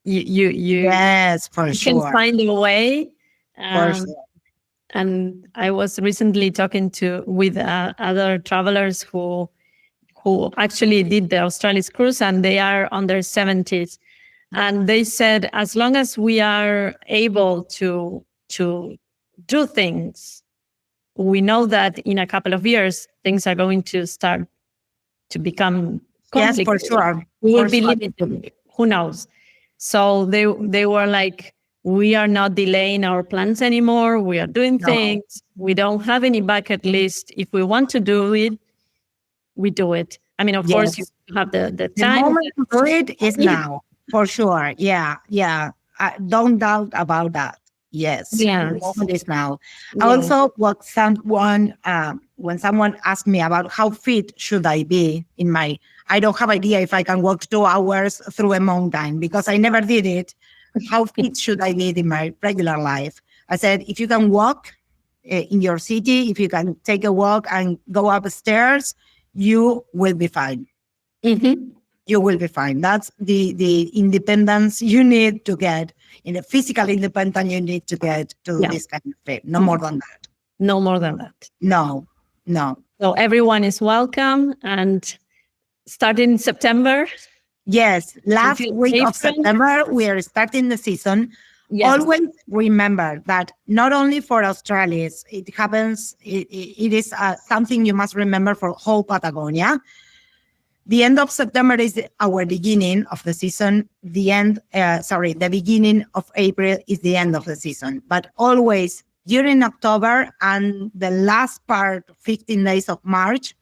you yes, for sure. can find a way. For sure. And I was recently talking with other travelers who actually did the Australis cruise, and they are on their 70s. And they said, as long as we are able to do things, we know that in a couple of years, things are going to start to become complicated. Yes, for sure. We will be limited. Who knows? So they were like, we are not delaying our plans anymore. We are doing things. We don't have any bucket list. If we want to do it, we do it. I mean, of course, you have the time. The moment to do it is now, for sure. Yeah. Don't doubt about that. Yes. The moment is now. Also, when someone asked me about how fit should I be I don't have idea if I can walk 2 hours through a mountain because I never did it. How fit should I be in my regular life? I said, if you can walk in your city, if you can take a walk and go upstairs, you will be fine. Mm-hmm. You will be fine. That's the independence you need to get, in a physical independence you need to get to this kind of trip. No more than that. No more than that. No. So everyone is welcome. And starting in September. Yes, last week of September, we are starting the season. Yes. Always remember that not only for Australis, it happens, it is something you must remember for whole Patagonia. The end of September is our beginning of the season. The beginning of April is the end of the season. But always during October and the last part, 15 days of March,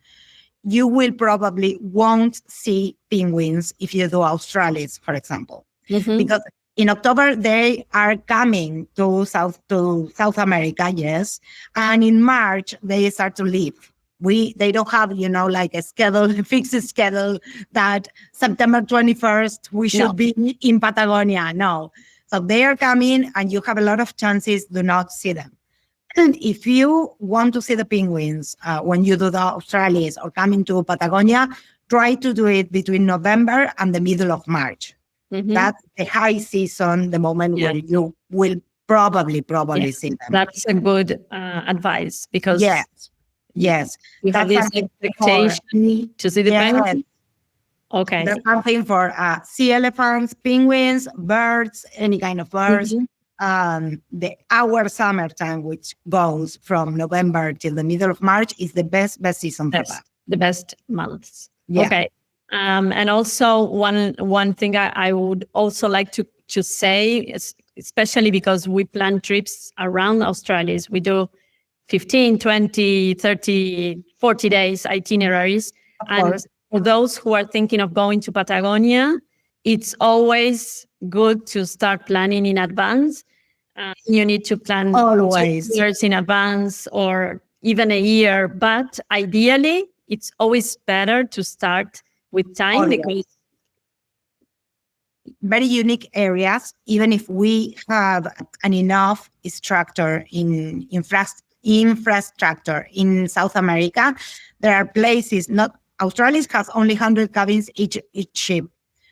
you will probably won't see penguins if you do Australis, for example, because in October they are coming to South America, yes, and in March they start to leave. They don't have like a fixed schedule that September 21st we should be in Patagonia. No, so they are coming, and you have a lot of chances to not see them. And if you want to see the penguins when you do the Australis or coming to Patagonia, try to do it between November and the middle of March. Mm-hmm. That's the high season, the moment where you will probably see them. That's a good advice because yes, you have this expectation to see the penguins. Okay, there's something for sea elephants, penguins, birds, any kind of birds. Mm-hmm. Our summertime, which goes from November till the middle of March, is the best season for that. The best months. Yeah. Okay. And also one thing I would also like to say is, especially because we plan trips around Australis, we do 15, 20, 30, 40 days itineraries. And for those who are thinking of going to Patagonia, it's always good to start planning in advance. You need to plan always 2 years in advance, or even a year. But ideally, it's always better to start with time because very unique areas, even if we have an enough structure in infrastructure in South America, there are places, not Australis has only 100 cabins each ship.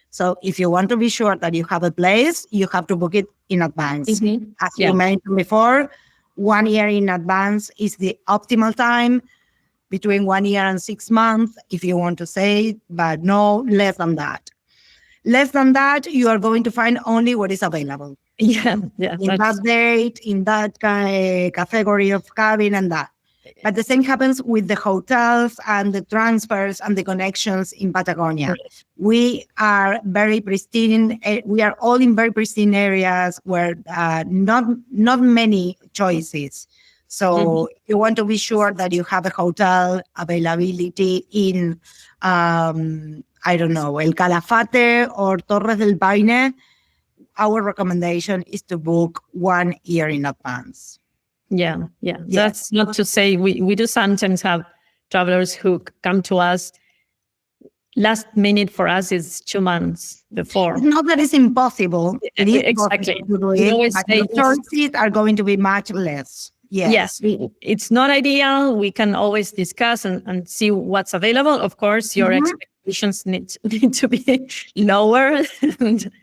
So if you want to be sure that you have a place, you have to book it in advance. Mm-hmm. As you mentioned before, 1 year in advance is the optimal time, between 1 year and 6 months, if you want to say, but no less than that. Less than that, you are going to find only what is available. Yeah. In that date, in that category of cabin and that. But the same happens with the hotels and the transfers and the connections in Patagonia. We are very pristine. We are all in very pristine areas where not many choices. So you want to be sure that you have a hotel availability in, I don't know, El Calafate or Torres del Paine. Our recommendation is to book 1 year in advance. Yeah. That's not to say we do sometimes have travelers who come to us. Last minute for us is 2 months before. It's not that it's impossible. It is exactly. possible to do it, but the choices are going to be much less. Yes, it's not ideal. We can always discuss and see what's available. Of course, your expectations need to be lower.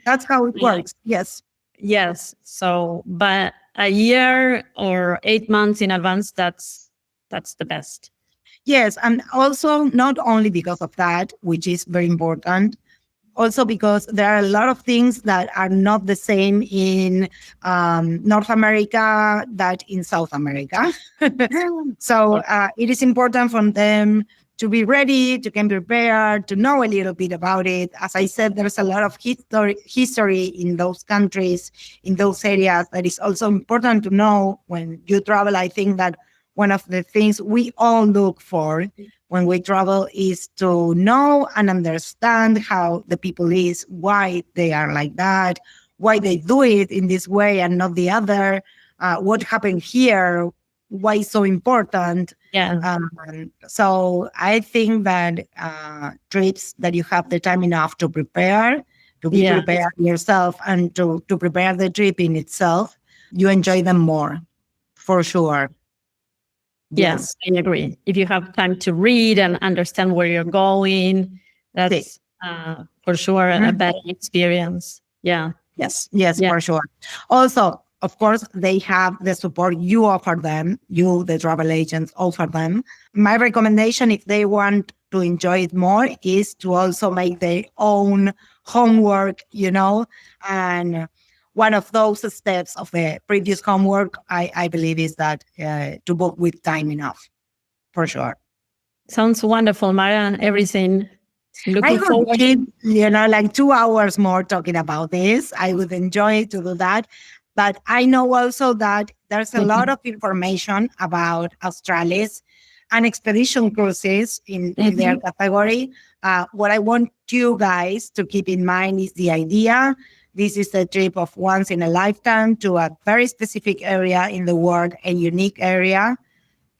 That's how it works. Yes. So, but a year or 8 months in advance, that's the best. Yes, and also not only because of that, which is very important, also because there are a lot of things that are not the same in North America that in South America. So it is important for them to be ready, to get prepared, to know a little bit about it. As I said, there's a lot of history in those countries, in those areas that is also important to know when you travel. I think that one of the things we all look for when we travel is to know and understand how the people is, why they are like that, why they do it in this way and not the other, what happened here, why it's so important. So I think that trips that you have the time enough to prepare, to be prepared yourself and to prepare the trip in itself, you enjoy them more, for sure. Yes, I agree. If you have time to read and understand where you're going, that's for sure a better experience. Yeah. Yes, for sure. Also, of course, they have the support you offer them, you, the travel agents, offer them. My recommendation, if they want to enjoy it more, is to also make their own homework, and one of those steps of the previous homework, I believe, is that to book with time enough, for sure. Sounds wonderful, Mara. Everything. Looking forward. Like 2 hours more talking about this. I would enjoy to do that. But I know also that there's a lot of information about Australis and expedition cruises in their category. What I want you guys to keep in mind is the idea. This is a trip of once in a lifetime to a very specific area in the world, a unique area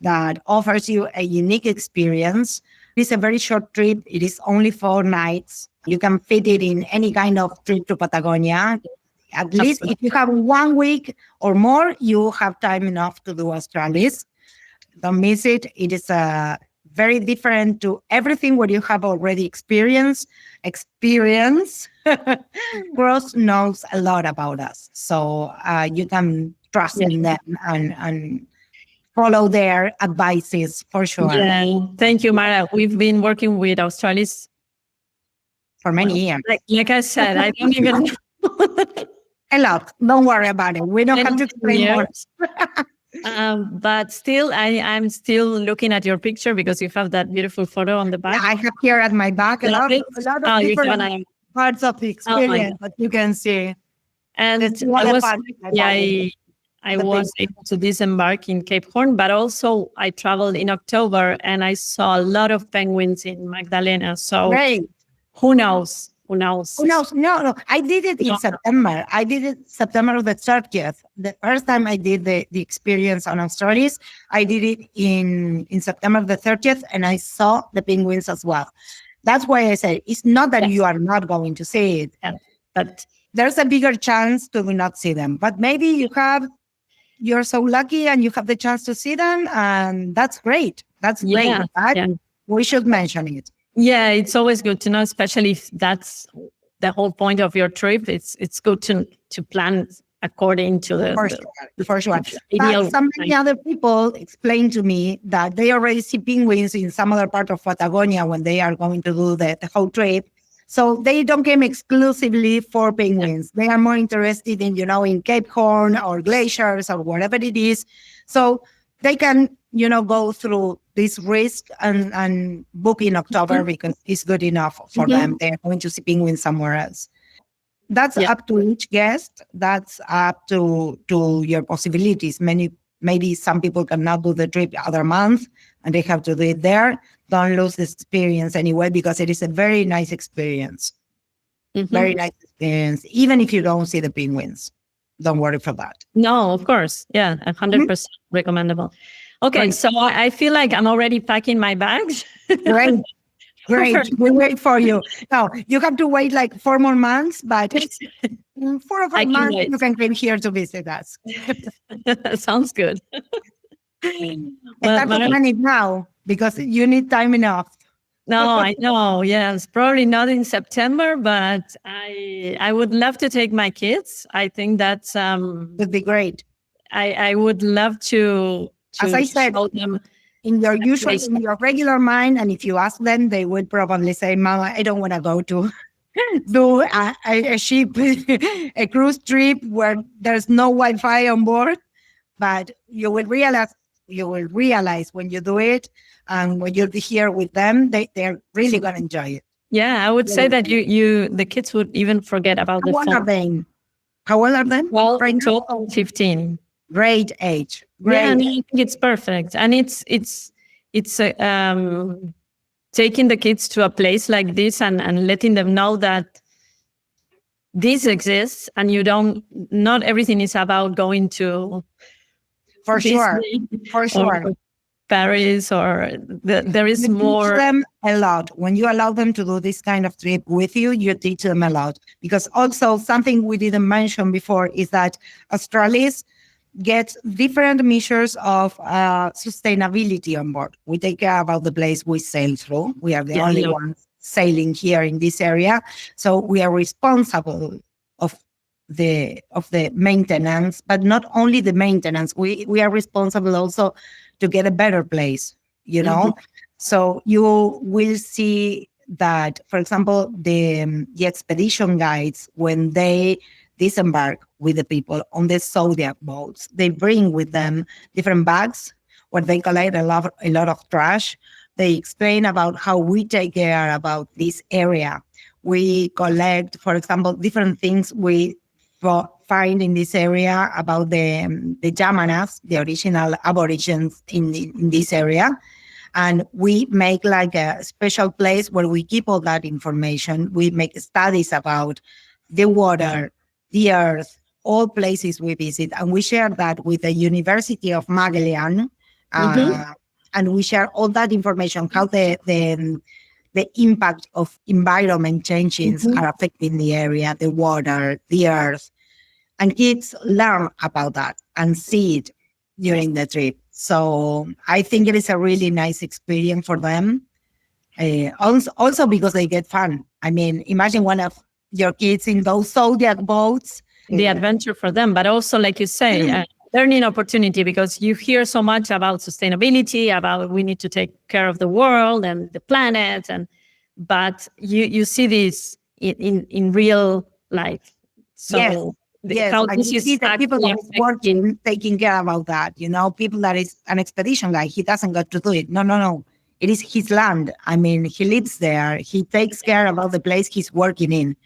that offers you a unique experience. It's a very short trip. It is only 4 nights. You can fit it in any kind of trip to Patagonia. At least if you have 1 week or more, you have time enough to do Australis. Don't miss it. It is very different to everything what you have already experienced. Gross knows a lot about us. So you can trust in them and follow their advices for sure. Yeah. Thank you, Mara. We've been working with Australis for many years. Like I said, I don't even know. A lot. Don't worry about it. We don't have to explain more. But still, I'm still looking at your picture because you have that beautiful photo on the back. I have here at my back a lot of different parts of the experience that you can see. And I was able to disembark in Cape Horn, but also I traveled in October and I saw a lot of penguins in Magdalena. So who knows? Who knows? Who knows? No. I did it in September. I did it September the 30th. The first time I did the experience on Australis, I did it in September the 30th, and I saw the penguins as well. That's why I said it's not that you are not going to see it, but there's a bigger chance to not see them. But maybe you're so lucky and you have the chance to see them, and that's great. That's great. But we should mention it. Yeah, it's always good to know, especially if that's the whole point of your trip. It's good to plan according to the for sure. But some many other people explained to me that they already see penguins in some other part of Patagonia when they are going to do the whole trip. So they don't come exclusively for penguins. They are more interested in, in Cape Horn or glaciers or whatever it is. So they can, go through this risk and book in October because it's good enough for them. They're going to see penguins somewhere else. That's up to each guest. That's up to your possibilities. Maybe some people cannot do the trip other month and they have to do it there. Don't lose this experience anyway, because it is a very nice experience. Very nice experience. Even if you don't see the penguins, don't worry for that. No, of course. Yeah, 100% recommendable. Okay, so I feel like I'm already packing my bags. Great. We wait for you. No, you have to wait like 4 more months, but in 4 or 5 months, you can come here to visit us. Sounds good. Start to plan it now, because you need time enough. No, I know. Yes, probably not in September, but I would love to take my kids. I think that's would be great. I would love to as I said, them in your regular mind, and if you ask them, they would probably say, "Mama, I don't want to go to do a ship, a cruise trip where there's no Wi-Fi on board." But you will realize when you do it, and when you'll be here with them, they're really gonna enjoy it. Yeah, I would say that the kids would even forget about the phone. How old are they? Well, right 12 and 15. Great age. Yeah, I think it's perfect, and it's taking the kids to a place like this and letting them know that this exists, and not everything is about going to for sure Paris, or there is more. Teach them a lot. When you allow them to do this kind of trip with you, you teach them a lot. Because also something we didn't mention before is that Australis gets different measures of sustainability on board. We take care about the place we sail through. We are the only ones sailing here in this area. So we are responsible of the maintenance, but not only the maintenance. We are responsible also to get a better place, So you will see that, for example, the expedition guides, when they disembark with the people on the Zodiac boats, they bring with them different bags where they collect a lot of trash. They explain about how we take care about this area. We collect, for example, different things we find in this area about the Yamanas, the original aborigines in this area. And we make like a special place where we keep all that information. We make studies about the water, the earth, all places we visit. And we share that with the University of Magellan. And we share all that information, how the impact of environment changes are affecting the area, the water, the earth. And kids learn about that and see it during the trip. So I think it is a really nice experience for them. Also because they get fun. I mean, imagine one of your kids in those Zodiac boats. The adventure for them, but also, like you say, learning opportunity, because you hear so much about sustainability, about we need to take care of the world and the planet, but you see this in real life. So yes, you see that people are working, taking care about that. People that is an expedition guy, he doesn't got to do it. No. It is his land. I mean, he lives there. He takes care about the place he's working in.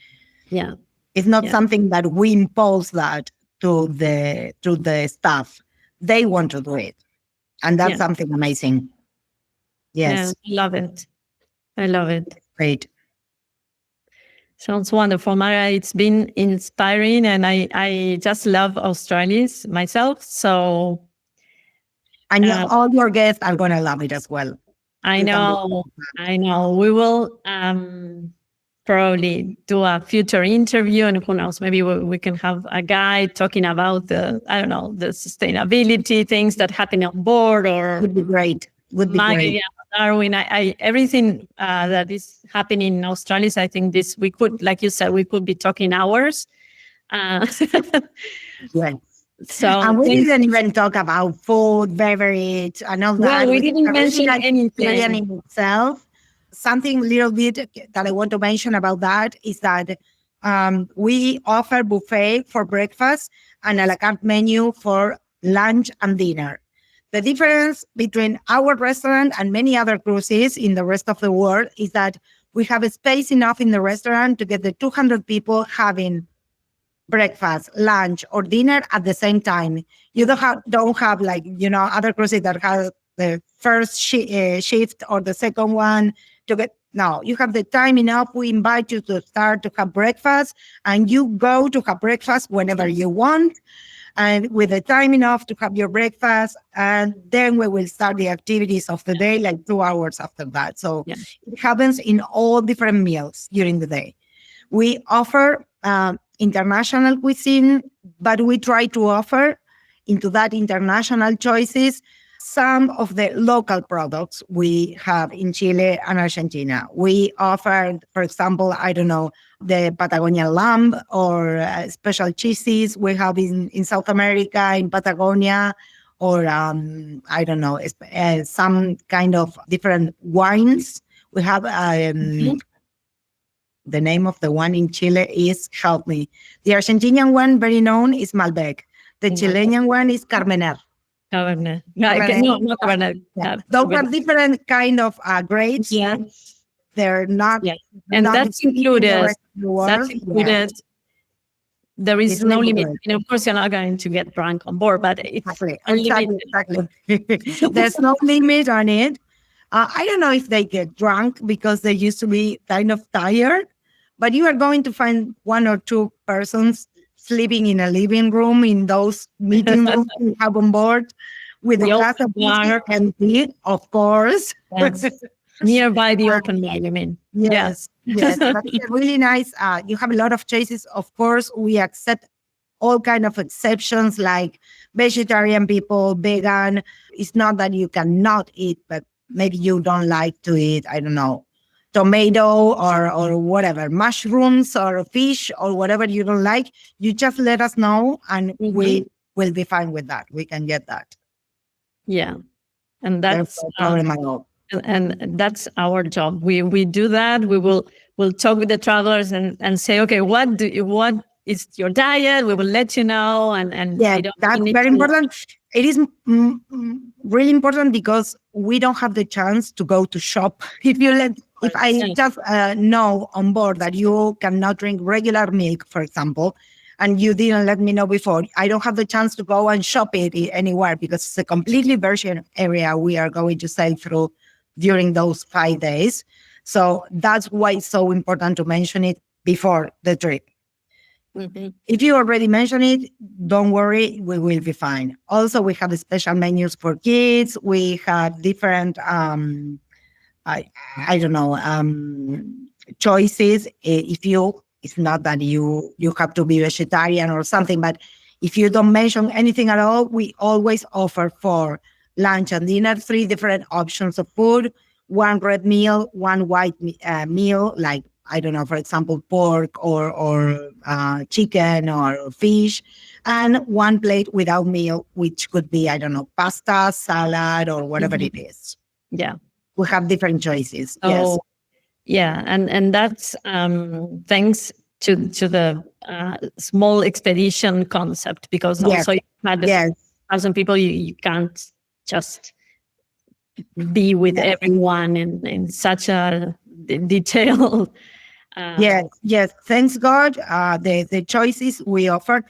Yeah. It's not something that we impose that to the staff. They want to do it. And that's something amazing. Yes. Yeah, I love it. Great. Sounds wonderful, Mara. It's been inspiring, and I just love Australis myself. So, And all your guests are going to love it as well. I know. We will probably do a future interview, and who knows, maybe we can have a guy talking about the sustainability things that happen on board, or would be great. Would be great. Darwin, everything that is happening in Australis, I think we could, like you said, we could be talking hours. Yes. So, and we didn't even talk about food, beverage, and all that. Well, we didn't mention anything in itself. Something a little bit that I want to mention about that is that we offer buffet for breakfast and a la carte menu for lunch and dinner. The difference between our restaurant and many other cruises in the rest of the world is that we have a space enough in the restaurant to get the 200 people having breakfast, lunch, or dinner at the same time. You don't have like, other cruises that have the first shift or the second one to get. No, you have the time enough. We invite you to start to have breakfast, and you go to have breakfast whenever you want, and with the time enough to have your breakfast, and then we will start the activities of the day like 2 hours after that. So it happens in all different meals during the day. We offer international cuisine, but we try to offer into that international choices some of the local products we have in Chile and Argentina. We offer, for example, the Patagonia lamb or special cheeses we have in South America, in Patagonia, or some kind of different wines. We have the name of the one in Chile is, help me. The Argentinian one, very known, is Malbec. The Chilean one is Carmener. Cabernet. No, not Cabernet. Yeah. Those are different kind of grades. Yes. They're not. Yeah. And that's included. That's included. Yeah. There is no limit. And of course, you're not going to get drunk on board, but it's exactly. There's no limit on it. I don't know if they get drunk because they used to be kind of tired, but you are going to find one or two persons sleeping in a living room in those meeting rooms we have on board with a glass of water and tea, of course. Yes. Nearby the open bar, you mean? Yes. But it's really nice. You have a lot of choices. Of course, we accept all kind of exceptions like vegetarian people, vegan. It's not that you cannot eat, but maybe you don't like to eat, I don't know, tomato or whatever, mushrooms or fish or whatever you don't like. You just let us know and we will be fine with that. We can get that. Yeah. And that's and that's our job. We do that. We'll talk with the travelers and say, okay, what is your diet? We will let you know. And that's very important. It is really important because we don't have the chance to go to shop. If I just know on board that you cannot drink regular milk, for example, and you didn't let me know before, I don't have the chance to go and shop it anywhere because it's a completely virgin area we are going to sail through during those 5 days. So that's why it's so important to mention it before the trip. Mm-hmm. If you already mentioned it, don't worry, we will be fine. Also, we have special menus for kids. We have different, choices. It's not that you have to be vegetarian or something, but if you don't mention anything at all, we always offer for lunch and dinner 3 different options of food: 1 red meal, 1 white meal, like, I don't know, for example, pork or chicken or fish, and 1 plate without meal, which could be, I don't know, pasta, salad, or whatever it is. Yeah. We have different choices. Yes. Yeah. And that's thanks to the small expedition concept, because also you had 1,000 people, you can't just be with everyone in such a detailed. Yes. Thanks God, the choices we offer.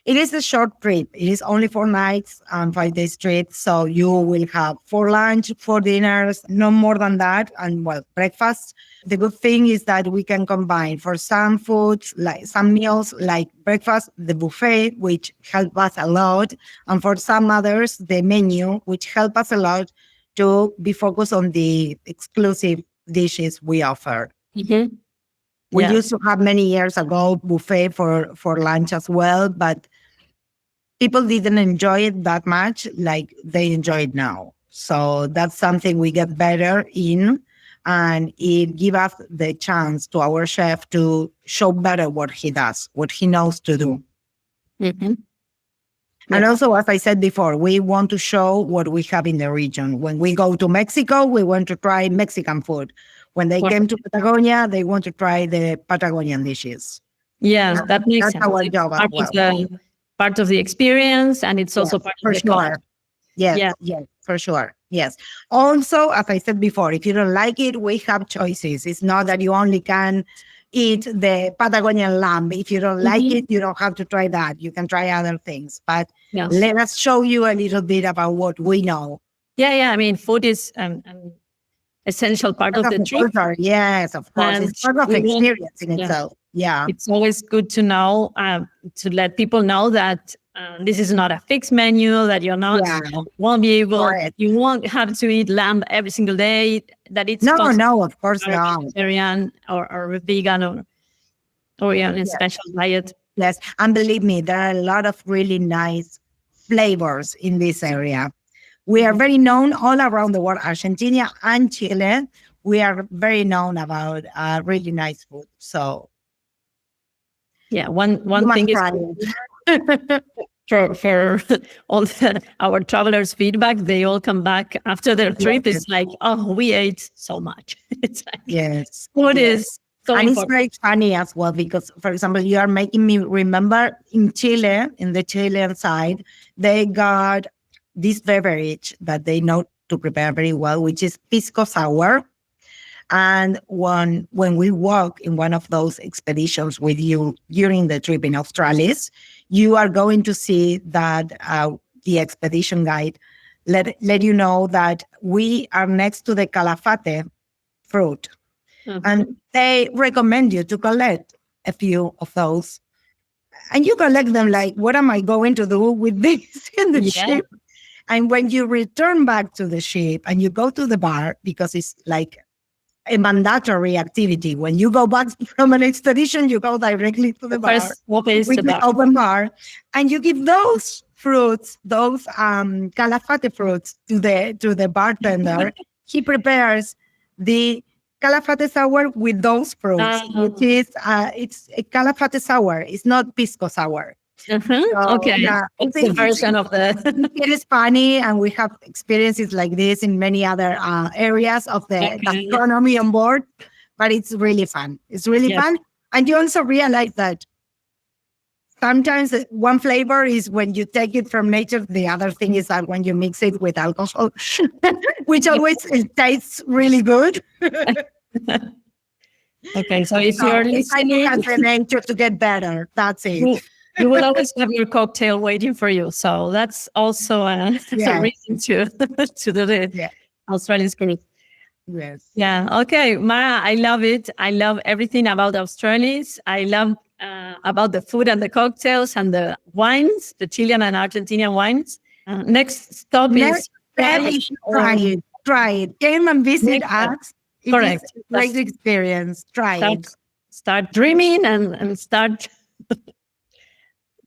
It is a short trip. It is only 4 nights and 5 days trip. So you will have 4 lunch, 4 dinners, no more than that. And well, breakfast. The good thing is that we can combine for some foods, like some meals, like breakfast, the buffet, which help us a lot. And for some others, the menu, which help us a lot to be focused on the exclusive dishes we offer. Mm-hmm. We used to have many years ago buffet for lunch as well, but people didn't enjoy it that much like they enjoy it now. So that's something we get better in, and it gives us the chance to our chef to show better what he does, what he knows to do. Mm-hmm. And also, as I said before, we want to show what we have in the region. When we go to Mexico, we want to try Mexican food. When they came to Patagonia, they want to try the Patagonian dishes. Yeah, that makes sense. Our job as well. Part of the experience, and it's also part of the culture. Yes, for sure. Yes. Also, as I said before, if you don't like it, we have choices. It's not that you only can eat the Patagonian lamb. If you don't like it, you don't have to try that. You can try other things. But let us show you a little bit about what we know. Yeah. I mean, food is an essential part of the trip. Yes, of course. It's part of experience in itself. Yeah. It's always good to know, to let people know that this is not a fixed menu, that you're not, won't be able, you won't have to eat lamb every single day, that it's no, of course not. Vegetarian or vegan or a special diet. Yes. And believe me, there are a lot of really nice flavors in this area. We are very known all around the world, Argentina and Chile. We are very known about really nice food. So, one thing is for all our travelers' feedback, they all come back after their trip. It's like, oh, we ate so much. It's like, food is so and important. It's very funny as well because, for example, you are making me remember in Chile, in the Chilean side, they got this beverage that they know to prepare very well, which is pisco sour. And when we walk in one of those expeditions with you during the trip in Australis, you are going to see that the expedition guide let you know that we are next to the calafate fruit. And they recommend you to collect a few of those. And you collect them like, what am I going to do with this in the ship? And when you return back to the ship and you go to the bar, because it's like a mandatory activity. When you go back from an expedition, you go directly to the bar with the open bar, and you give those fruits, those calafate fruits to the bartender. He prepares the calafate sour with those fruits, which is it's a calafate sour. It's not pisco sour. So, it's the version of the. It is funny, and we have experiences like this in many other areas of the gastronomy on board. But it's really fun. It's really fun, and you also realize that sometimes one flavor is when you take it from nature. The other thing is that when you mix it with alcohol, which always tastes really good. Okay, so if you're listening, the nature to get better. That's it. You will always have your cocktail waiting for you. So that's also a reason to do the Australis Cruise. Yes. Yeah. Okay, Mara, I love it. I love everything about Australis. I love about the food and the cocktails and the wines, the Chilean and Argentinian wines. Next stop is try it. Came and visit us. Correct. It's a great experience. Start dreaming and start.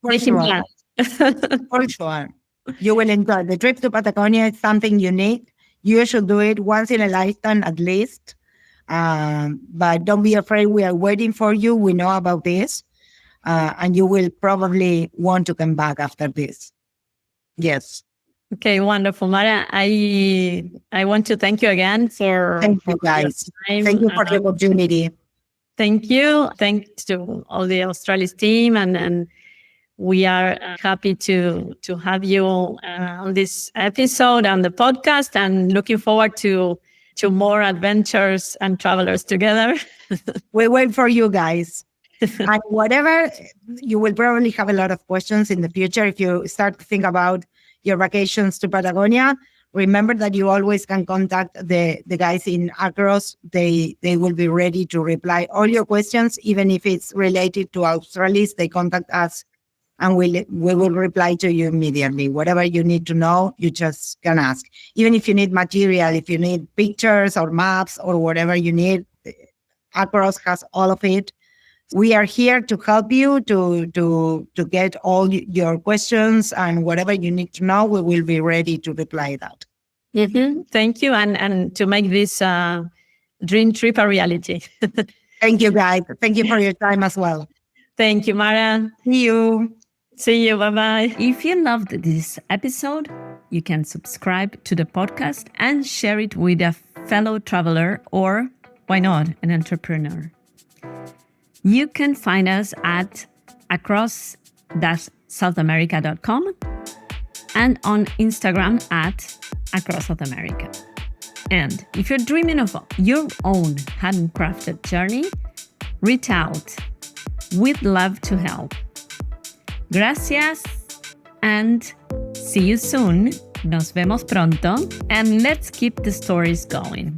For sure. You will enjoy. The trip to Patagonia is something unique. You should do it once in a lifetime at least. But don't be afraid. We are waiting for you. We know about this. And you will probably want to come back after this. Yes. Okay, wonderful. Mara, I want to thank you again for... Thank you, guys. Thank you for the opportunity. Thank you. Thanks to all the Australis team and we are happy to have you on this episode on the podcast and looking forward to more adventures and travelers together. We wait for you guys. And whatever, you will probably have a lot of questions in the future. If you start to think about your vacations to Patagonia, remember that you always can contact the guys in Acros. They will be ready to reply all your questions, even if it's related to Australis. They contact us and we will reply to you immediately. Whatever you need to know, you just can ask. Even if you need material, if you need pictures or maps or whatever you need, Acros has all of it. We are here to help you to get all your questions, and whatever you need to know, we will be ready to reply that. Mm-hmm. Thank you. And to make this dream trip a reality. Thank you, guys. Thank you for your time as well. Thank you, Mara. See you. See you. Bye-bye. If you loved this episode, you can subscribe to the podcast and share it with a fellow traveler or, why not, an entrepreneur. You can find us at across-southamerica.com and on Instagram at Across South America. And if you're dreaming of your own handcrafted journey, reach out. We'd love to help. Gracias and see you soon. Nos vemos pronto. And let's keep the stories going.